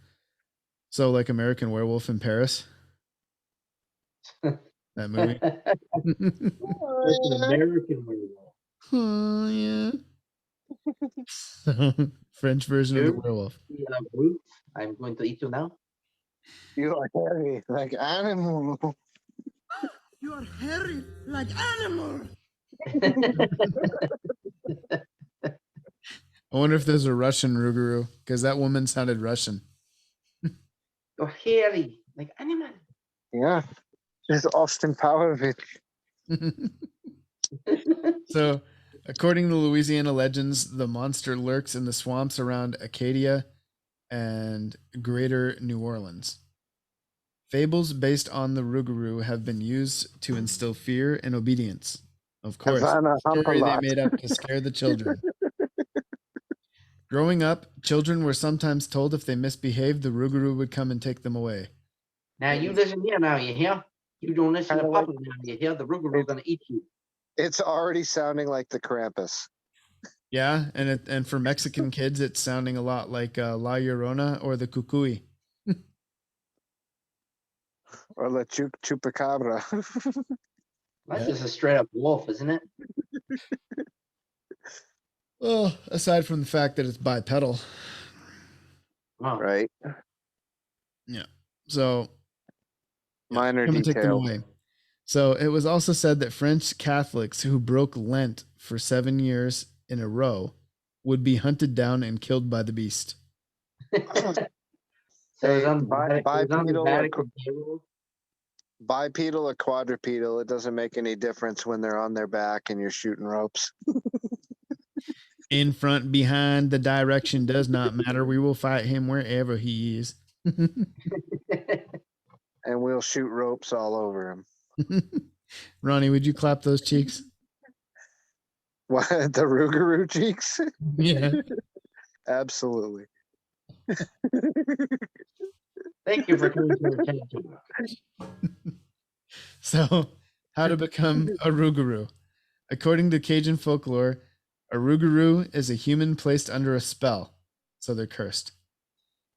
So like American Werewolf in Paris. That movie. It's an American werewolf. Oh, yeah. French version of the werewolf. Brute, I'm going to eat you now. You are hairy like animal. You are hairy like animal. I wonder if there's a Russian Rougarou, because that woman sounded Russian. You're hairy like animal. Yeah. It's Austin Powers. So, according to Louisiana legends, the monster lurks in the swamps around Acadia and Greater New Orleans. Fables based on the Rougarou have been used to instill fear and obedience. Of course, the story they made up to scare the children. Growing up, children were sometimes told if they misbehaved, the Rougarou would come and take them away. Now you listen here now, you hear? You don't listen to Papa now, you hear? The Rougarou gonna eat you. It's already sounding like the Krampus. Yeah, and for Mexican kids, it's sounding a lot like La Llorona or the Cucuy. Or the Chupacabra. That's just a straight up wolf, isn't it? Well, aside from the fact that it's bipedal. Oh. Right. Yeah. So minor come and take them details. away. So it was also said that French Catholics who broke Lent for 7 years in a row would be hunted down and killed by the beast. Bipedal or quadrupedal, it doesn't make any difference when they're on their back and you're shooting ropes. In front, behind, the direction does not matter. We will fight him wherever he is. And we'll shoot ropes all over him. Ronnie, would you clap those cheeks? What, the Rougarou cheeks? Yeah. Absolutely. Thank you for coming to our attention. So, how to become a Rougarou? According to Cajun folklore, a Rougarou is a human placed under a spell, so they're cursed.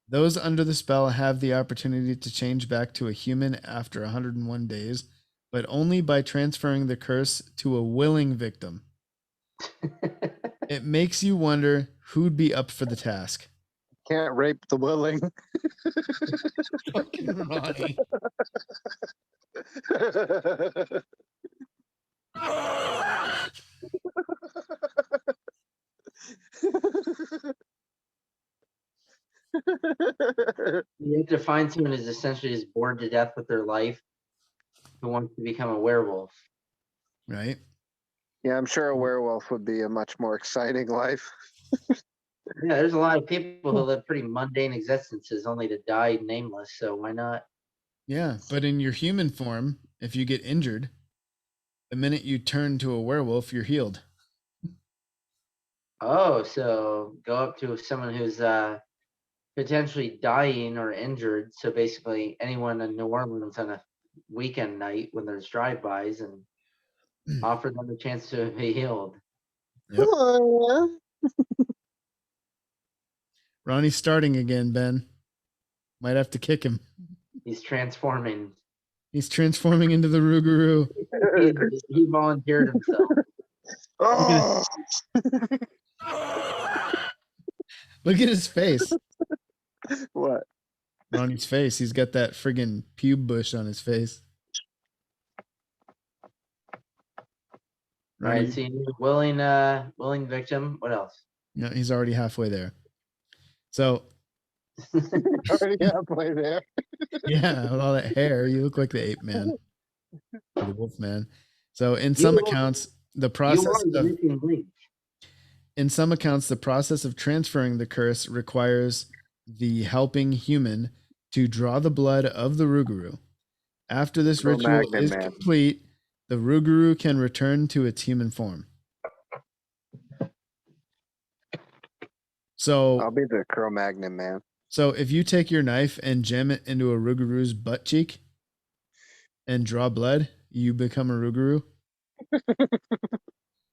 Those under the spell have the opportunity to change back to a human after 101 days, but only by transferring the curse to a willing victim. It makes you wonder who'd be up for the task. Can't rape the willing. Fucking Ronnie. You have to find someone who's essentially just bored to death with their life who wants to become a werewolf. Right? Yeah, I'm sure a werewolf would be a much more exciting life. Yeah, there's a lot of people who live pretty mundane existences only to die nameless, so why not? Yeah, but in your human form, if you get injured, the minute you turn to a werewolf, you're healed. Oh, so go up to someone who's potentially dying or injured. So basically anyone in New Orleans on a weekend night when there's drive-bys and offer them a chance to be healed. Yep. Ronnie's starting again, Ben. Might have to kick him. He's transforming. He's transforming into the Rougarou. He volunteered himself. Oh! Look at his face. What? Ronnie's face. He's got that friggin' pube bush on his face. All right, so you need a willing victim. What else? No, he's already halfway there. So Already halfway there. yeah, with all that hair, you look like the ape man. Or the wolf man. So in some accounts, the process of transferring the curse requires the helping human to draw the blood of the Rougarou. After this ritual is complete, the Rougarou can return to its human form. So I'll be the Cro-Magnon man. So if you take your knife and jam it into a Rougarou's butt cheek and draw blood, you become a Rougarou.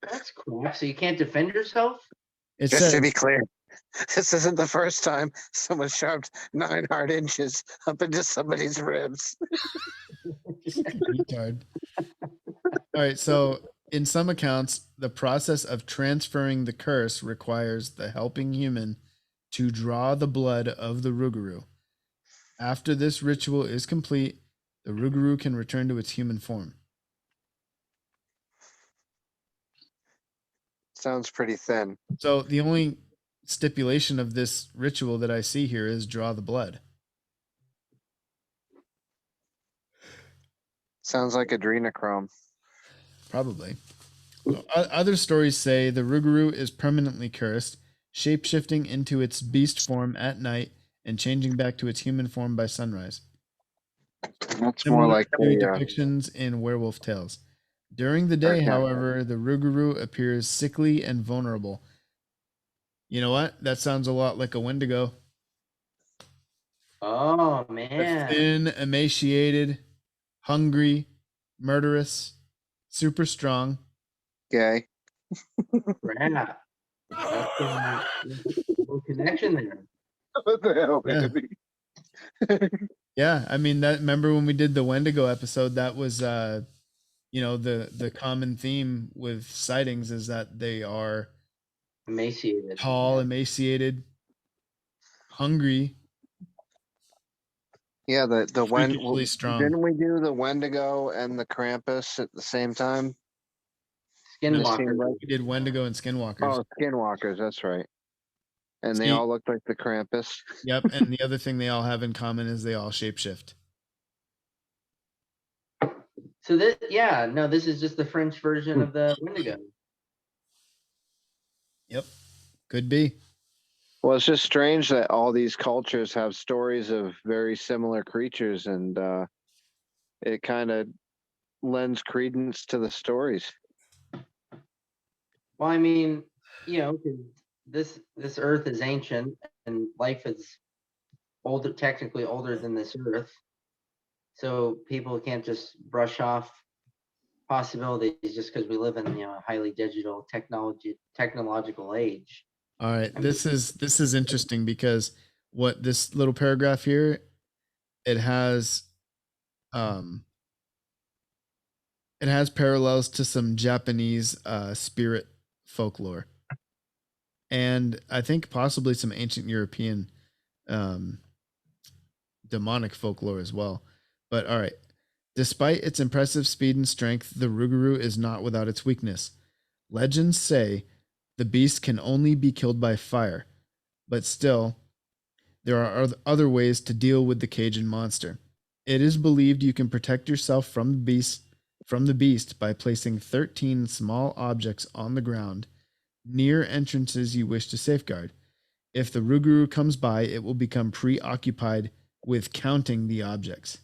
That's cool. So you can't defend yourself? Just to be clear, this isn't the first time someone shoved 9 hard inches up into somebody's ribs. Retard. All right, so in some accounts, the process of transferring the curse requires the helping human to draw the blood of the Rougarou. After this ritual is complete, the Rougarou can return to its human form. Sounds pretty thin. So the only stipulation of this ritual that I see here is draw the blood. Sounds like adrenochrome. Probably. Other stories say the Rougarou is permanently cursed, shape-shifting into its beast form at night and changing back to its human form by sunrise. That's more like depictions in werewolf tales. During the day, however, the Rougarou appears sickly and vulnerable. You know what? That sounds a lot like a Wendigo. Oh, man. Thin, emaciated, hungry, murderous, super strong. Gay. Crap. That's a little connection there. What the hell, baby? Yeah, I mean that. Remember when we did the Wendigo episode? That was, you know, the common theme with sightings is that they are emaciated, tall, emaciated, hungry. Yeah, the Wendigo strong. Didn't we do the Wendigo and the Krampus at the same time? Skinwalkers. We did Wendigo and Skinwalkers. Oh, Skinwalkers, that's right. And they all look like the Krampus. Yep, and the other thing they all have in common is they all shapeshift. So this, this is just the French version of the Wendigo. Yep, could be. Well, it's just strange that all these cultures have stories of very similar creatures, and it kind of lends credence to the stories. Well, I mean, this earth is ancient and life is older, technically older than this earth. So people can't just brush off possibilities just because we live in a highly digital technological age. All right, this is interesting because what this little paragraph here, it has parallels to some Japanese spirit folklore, and I think possibly some ancient European demonic folklore as well. But all right, despite its impressive speed and strength, the Rougarou is not without its weakness. Legends say the beast can only be killed by fire, but still, there are other ways to deal with the Cajun monster. It is believed you can protect yourself from the beast by placing 13 small objects on the ground near entrances you wish to safeguard. If the Rougarou comes by, it will become preoccupied with counting the objects.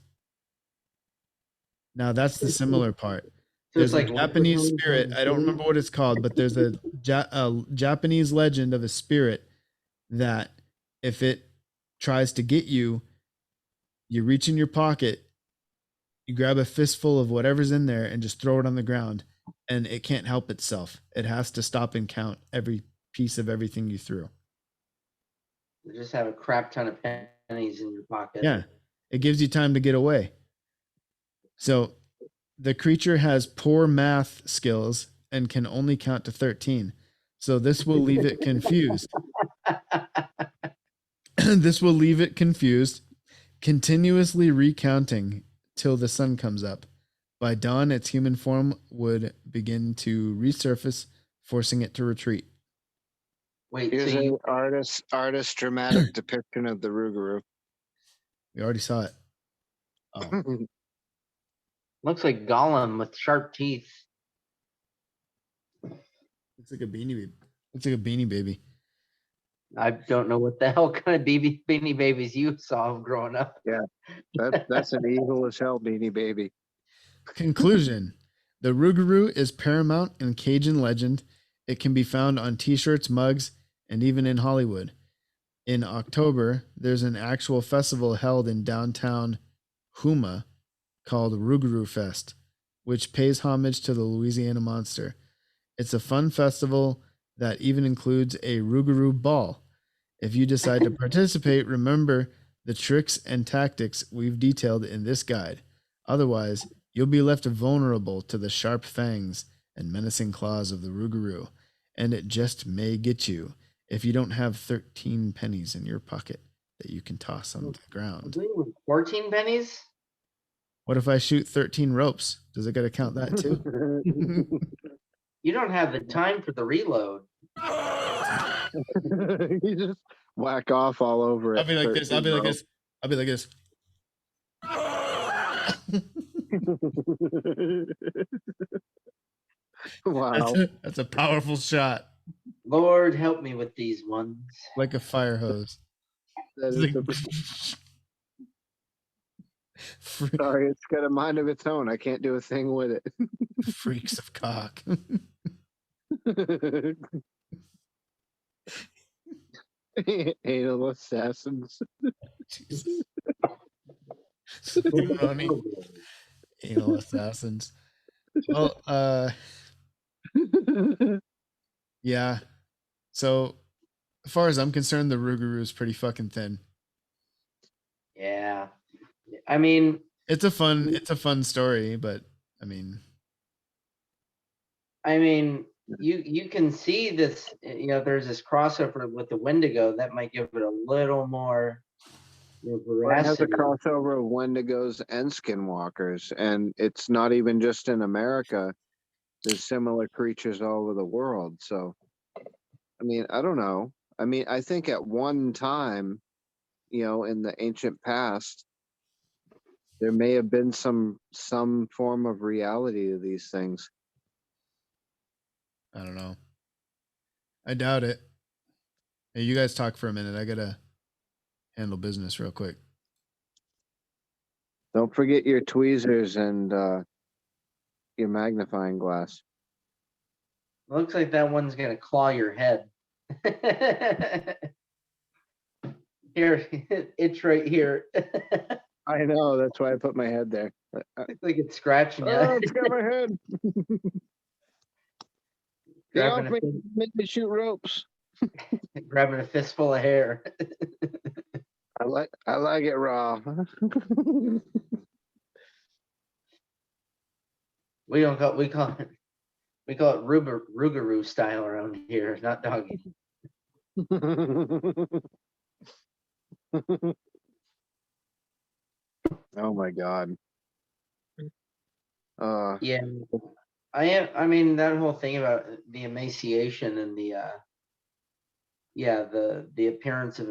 Now that's the similar part. So There's it's a like Japanese spirit. I don't remember what it's called, but there's a Japanese legend of a spirit that if it tries to get you, you reach in your pocket, you grab a fistful of whatever's in there and just throw it on the ground, and it can't help itself. It has to stop and count every piece of everything you threw. You just have a crap ton of pennies in your pocket. Yeah, it gives you time to get away. So the creature has poor math skills and can only count to 13. So this will leave it confused. This will leave it confused, continuously recounting till the sun comes up. By dawn, its human form would begin to resurface, forcing it to retreat. Wait, Here's so an artist dramatic depiction of the Rougarou. We already saw it. Oh, looks like Gollum with sharp teeth. it's like a beanie baby. It's like a beanie baby. I don't know what the hell kind of beanie babies you saw growing up. Yeah, that's an evil as hell beanie baby. Conclusion. The Rougarou is paramount in Cajun legend. It can be found on t-shirts, mugs, and even in Hollywood. In October, there's an actual festival held in downtown Houma called Rougarou Fest, which pays homage to the Louisiana monster. It's a fun festival that even includes a Rougarou ball. If you decide to participate, remember the tricks and tactics we've detailed in this guide. Otherwise, you'll be left vulnerable to the sharp fangs and menacing claws of the Rougarou, and it just may get you if you don't have 13 pennies in your pocket that you can toss on the ground. 14 pennies? What if I shoot 13 ropes? Does it got to count that too? You don't have the time for the reload. You just whack off all over it. I'll be like this. I'll be like this. I'll be like this. Wow. That's a powerful shot. Lord, help me with these ones. Like a fire hose. Sorry, it's got a mind of its own. I can't do a thing with it. Freaks of cock. Anal assassins. Ronny. Anal assassins. Well, yeah. So, as far as I'm concerned, the Rougarou is pretty fucking thin. Yeah. I mean, it's a fun story, but I mean, you can see this, there's this crossover with the Wendigo that might give it a little more veracity. It has a crossover of Wendigos and Skinwalkers, and it's not even just in America. There's similar creatures all over the world. So, I mean, I don't know. I mean, I think at one time, in the ancient past, there may have been some form of reality to these things. I don't know. I doubt it. Hey, you guys talk for a minute. I gotta handle business real quick. Don't forget your tweezers and your magnifying glass. Looks like that one's gonna claw your head. Here, it's right here. I know. That's why I put my head there. It's like it's scratching you. Oh, it's got my head. Get off grabbing, me. Make me shoot ropes. grabbing a fistful of hair. I like it raw. We call it Rougarou style around here, not doggy. Oh my god. Yeah, I mean that whole thing about the emaciation and the the appearance of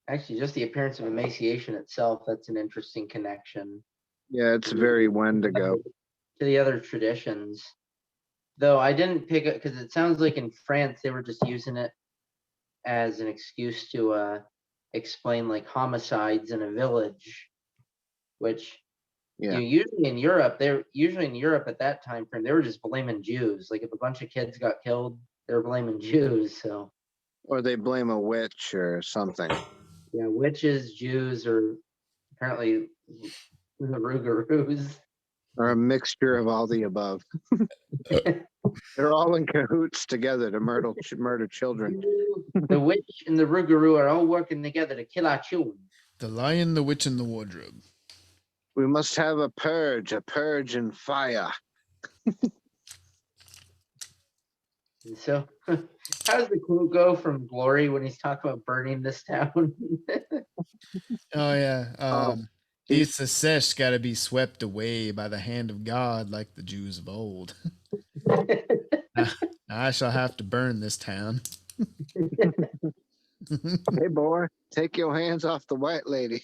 actually just the appearance of emaciation itself. That's an interesting connection. Yeah, it's very Wendigo. To the other traditions, though I didn't pick it because it sounds like in France they were just using it as an excuse to explain like homicides in a village, which Yeah. usually in Europe at that time frame they were just blaming Jews. Like if a bunch of kids got killed, they were blaming Jews. So Or they blame a witch or something. yeah, witches, Jews, or apparently the Rougarous. Or a mixture of all the above. They're all in cahoots together to murder children. The witch and the Rougarou are all working together to kill our children. The Lion, the Witch, and the Wardrobe. We must have a purge and fire. And so, how does the quote go from Glory when he's talking about burning this town? Oh yeah. These success got to be swept away by the hand of God, like the Jews of old. I shall have to burn this town. Hey boy, take your hands off the white lady.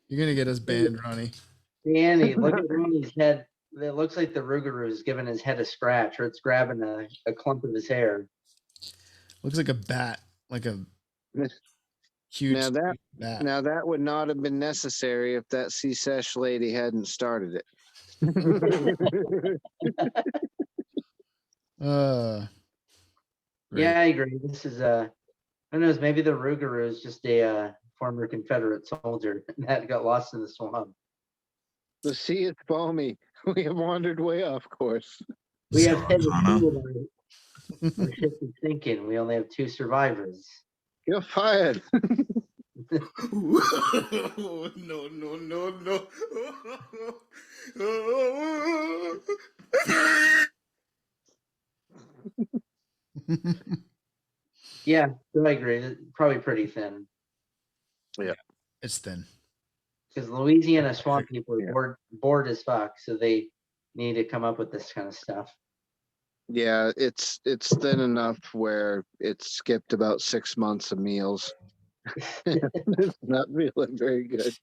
You're gonna get us banned, Ronnie. Danny, look at Ronnie's head. It looks like the Rougarou is giving his head a scratch, or it's grabbing a clump of his hair. Looks like a bat, like a huge bat. Now that would not have been necessary if that C-sesh lady hadn't started it. Yeah, I agree. This is who knows, maybe the Rougarou is just a former Confederate soldier that got lost in the swamp. The sea is foamy. We have wandered way off course. We have headed to our ship is sinking. We only have 2 survivors. You're fired. No. Yeah, I agree. It's probably pretty thin. Yeah, it's thin. Because Louisiana swamp people are bored as fuck, so they need to come up with this kind of stuff. Yeah, it's thin enough where it's skipped about 6 months of meals. It's not feeling very good.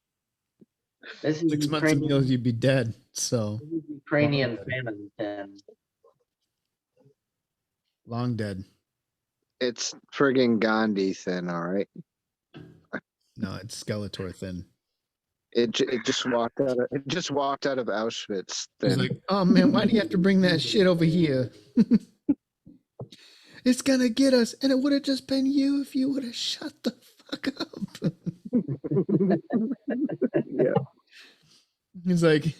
This is 6 months of meals, you'd be dead. So this is Ukrainian famine thin. Long dead. It's friggin' Gandhi thin, all right. No, it's Skeletor thin. It just walked out of Auschwitz. He's like, oh man, why do you have to bring that shit over here? It's gonna get us, and it would have just been you if you would have shut the fuck up. Yeah. He's like,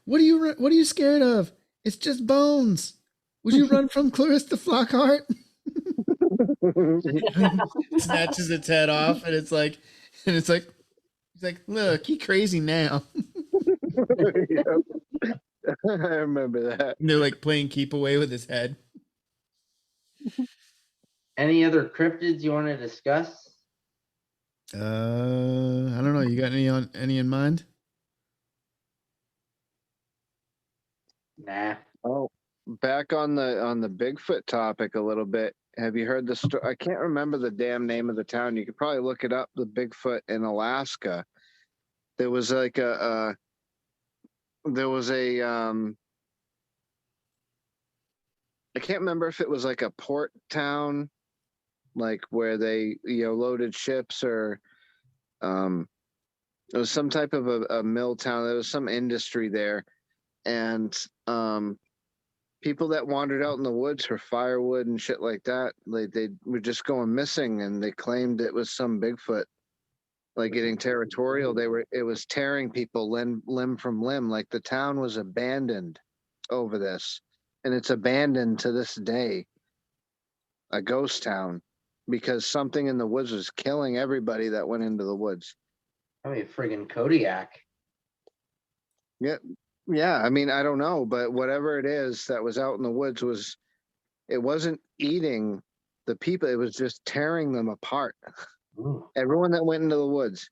what are you scared of? It's just bones. Would you run from Clarissa Flockhart? Snatches its head off, and it's like, he's like, look, he crazy now. Yep. I remember that. And they're like playing keep away with his head. Any other cryptids you want to discuss? I don't know. You got any in mind? Nah. Oh, back on the Bigfoot topic a little bit. Have you heard the story? I can't remember the damn name of the town. You could probably look it up. The Bigfoot in Alaska. There was like a I can't remember if it was like a port town, like where they loaded ships, or it was some type of a mill town. There was some industry there, and people that wandered out in the woods for firewood and shit like that, they were just going missing, and they claimed it was some Bigfoot, like getting territorial. It was tearing people limb from limb. Like the town was abandoned over this, and it's abandoned to this day, a ghost town, because something in the woods was killing everybody that went into the woods. Probably a friggin' Kodiak. Yeah. I mean, I don't know, but whatever it is that was out in the woods it wasn't eating the people. It was just tearing them apart. Ooh. Everyone that went into the woods.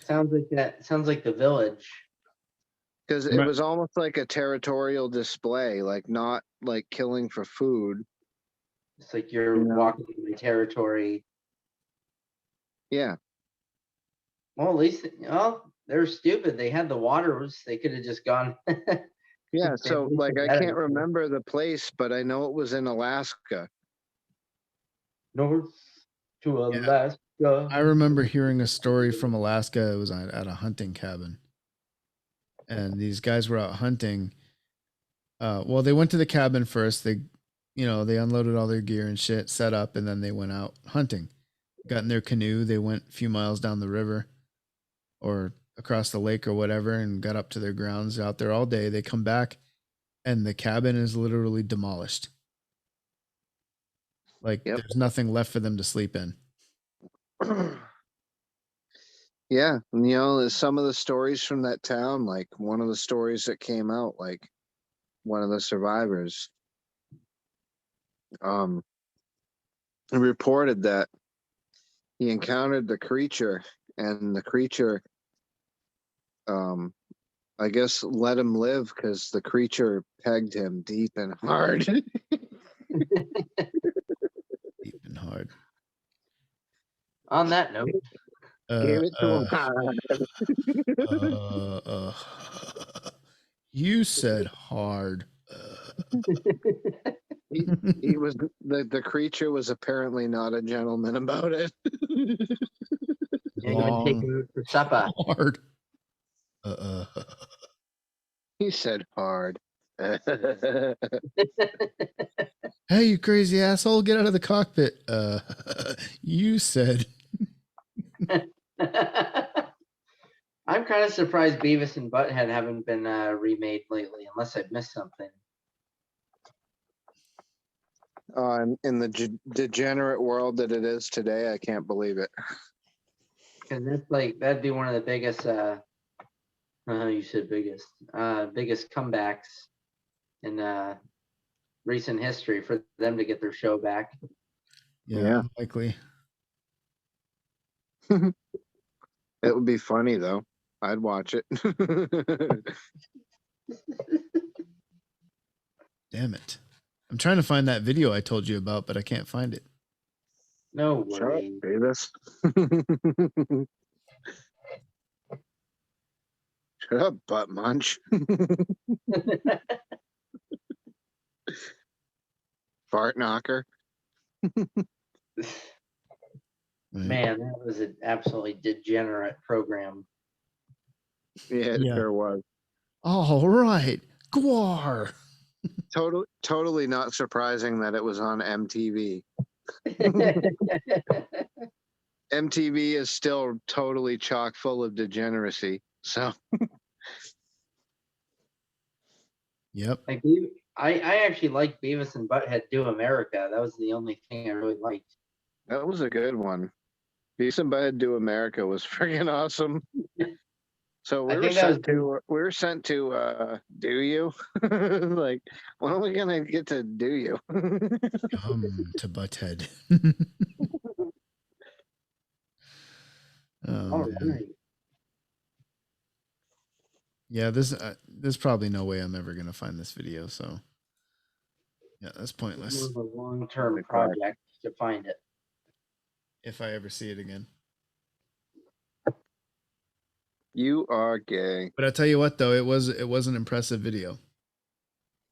Sounds like the village. Because it was almost like a territorial display, like not like killing for food. It's like you're walking in the territory. Yeah. Well, at least, they're stupid. They had the waters. They could have just gone. Yeah. So, like, I can't remember the place, but I know it was in Alaska. North to Alaska. I remember hearing a story from Alaska. It was at a hunting cabin, and these guys were out hunting. Well, they went to the cabin first. They unloaded all their gear and shit, set up, and then they went out hunting. Got in their canoe. They went a few miles down the river or across the lake or whatever, and got up to their grounds out there all day. They come back, and the cabin is literally demolished. Like there's nothing left for them to sleep in. Yeah. And, there's some of the stories from that town, like one of the stories that came out, like one of the survivors reported that he encountered the creature, and the creature I guess let him live because the creature pegged him deep and hard. Deep and hard. On that note, gave it to him. You said hard. He was the creature was apparently not a gentleman about it. You're take it for supper. Hard. He said hard. Hey, you crazy asshole! Get out of the cockpit. You said. I'm kind of surprised Beavis and Butthead haven't been remade lately, unless I've missed something. In the degenerate world that it is today, I can't believe it. Because that'd be one of the biggest. You said biggest comebacks in recent history for them to get their show back. Yeah. Likely. It would be funny though. I'd watch it. Damn it. I'm trying to find that video I told you about, but I can't find it. No worries. Davis. Shut up, butt munch. Fart knocker. Man, that was an absolutely degenerate program. Yeah, it sure was. All right. Gwar. Totally not surprising that it was on MTV. MTV is still totally chock full of degeneracy. So Yep. I actually liked Beavis and Butthead Do America. That was the only thing I really liked. that was a good one. Beavis and Butthead Do America was freaking awesome. So we were sent to Do You? Like, when are we gonna get to Do You? Come to Butthead. All right. Yeah, there's probably no way I'm ever gonna find this video, so yeah, that's pointless. It was a long-term project to find it. If I ever see it again. You are gay. But I tell you what, though, it was an impressive video.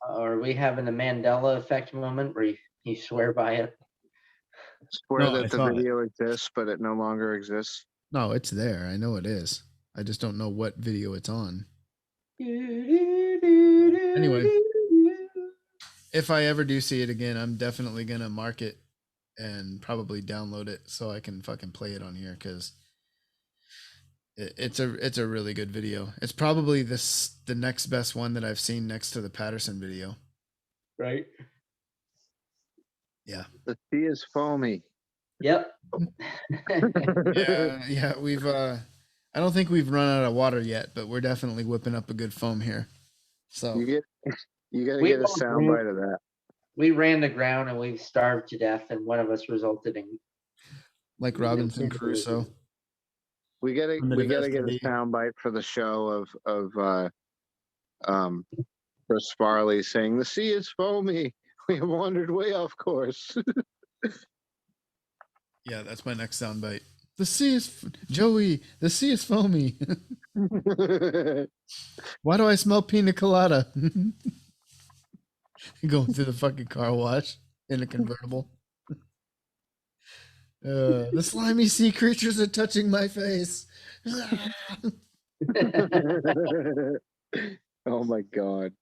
Are we having a Mandela effect moment where you swear by it? Swear that the video exists, but it no longer exists. No, it's there. I know it is. I just don't know what video it's on. anyway, if I ever do see it again, I'm definitely gonna mark it and probably download it so I can fucking play it on here because it's a really good video. It's probably the next best one that I've seen next to the Patterson video. Right. Yeah. The sea is foamy. Yep. Yeah. We've I don't think we've run out of water yet, but we're definitely whipping up a good foam here. So you gotta get a soundbite of that. We ran the ground and we starved to death, and one of us resulted in like Robinson Crusoe. We gotta get a soundbite for the show of Chris Farley saying the sea is foamy. We have wandered way off course. Yeah, that's my next soundbite. The sea is Joey. The sea is foamy. Why do I smell pina colada? Going through the fucking car wash in a convertible. The slimy sea creatures are touching my face. Oh my god.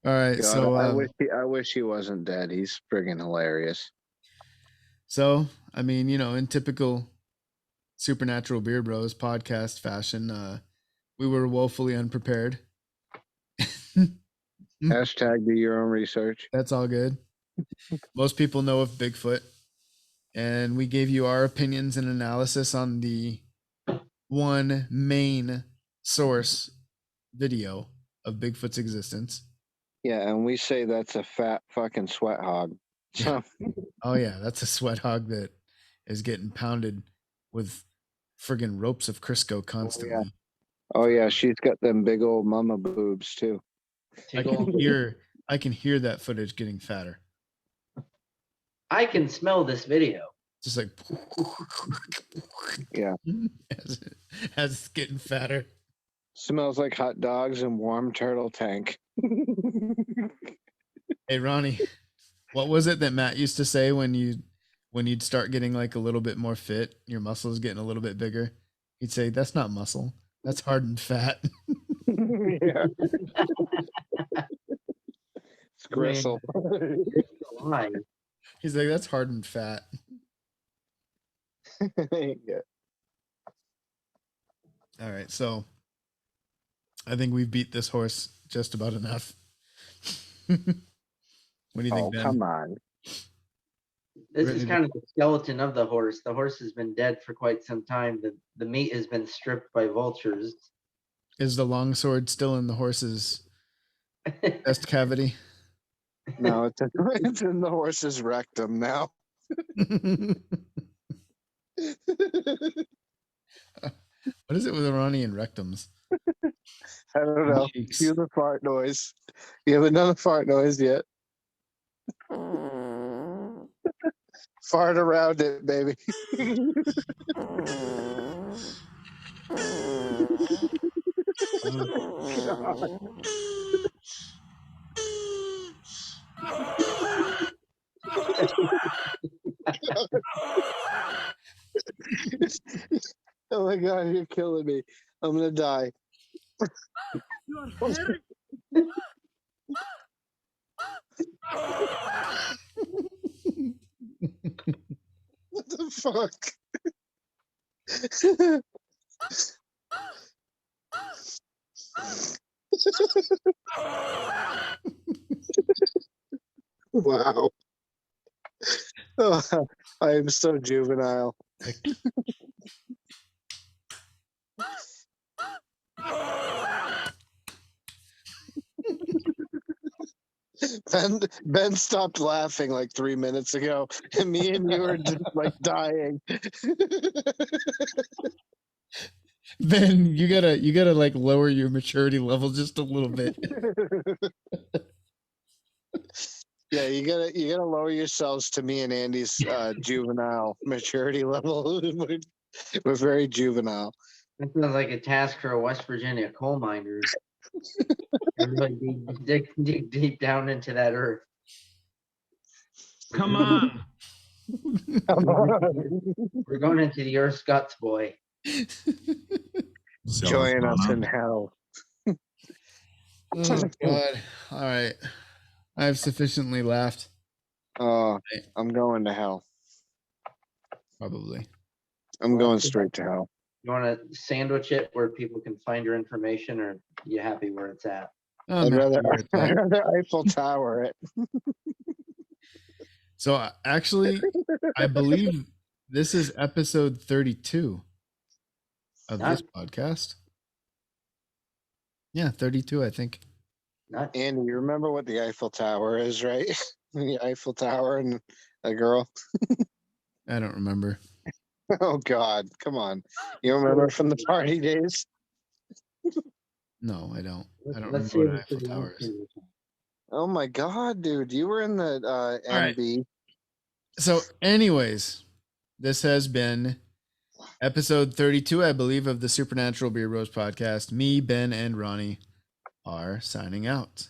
All right, god, so I wish he wasn't dead. He's friggin' hilarious. So, I mean, in typical Supernatural Beer Bros podcast fashion, we were woefully unprepared. Hashtag do your own research. That's all good. Most people know of Bigfoot, and we gave you our opinions and analysis on the one main source video of Bigfoot's existence. Yeah, and we say that's a fat fucking sweat hog. So. Oh yeah, that's a sweat hog that is getting pounded with friggin' ropes of Crisco constantly. Oh yeah, she's got them big old mama boobs too. I can hear that footage getting fatter. I can smell this video. Just like yeah, as it's getting fatter. Smells like hot dogs and warm turtle tank. Hey Ronnie, what was it that Matt used to say when you'd start getting like a little bit more fit, your muscles getting a little bit bigger? He'd say, "That's not muscle. That's hardened fat." Yeah. It's gristle. He's like, "That's hardened fat." Yeah. All right, so I think we've beat this horse just about enough. What do you think, Ben? Come on. This is kind of the skeleton of the horse. The horse has been dead for quite some time. The meat has been stripped by vultures. Is the longsword still in the horse's chest cavity? No, it's in the horse's rectum now. What is it with Ronnie and rectums? I don't know. Cue the fart noise. You haven't done a fart noise yet. Fart around it, baby. Oh my god, you're killing me. I'm gonna die. What the fuck? Wow. Oh, I am so juvenile. Ben stopped laughing like 3 minutes ago, and me and you are just like dying. Ben, you gotta like lower your maturity level just a little bit. Yeah, you gotta lower yourselves to me and Andy's juvenile maturity level. We're very juvenile. That sounds like a task for a West Virginia coal miner. Everybody dig deep down into that earth. Come on. We're going into the earth's guts, boy. Join us in hell. Oh God! All right, I've sufficiently laughed. Oh, I'm going to hell. Probably. I'm going straight to hell. You want to sandwich it where people can find your information, or you happy where it's at? I'd rather Eiffel Tower it. So actually, I believe this is episode 32 of this podcast. Yeah, 32, I think. Andy, you remember what the Eiffel Tower is, right? The Eiffel Tower and a girl. I don't remember. Oh God, come on! You remember from the party days? No, I don't. I don't Let's remember what see Eiffel Tower is. Oh my God, dude, you were in the MB. Right. So, anyways, this has been episode 32, I believe, of the Supernatural Beer Bros podcast. Me, Ben, and Ronnie are signing out.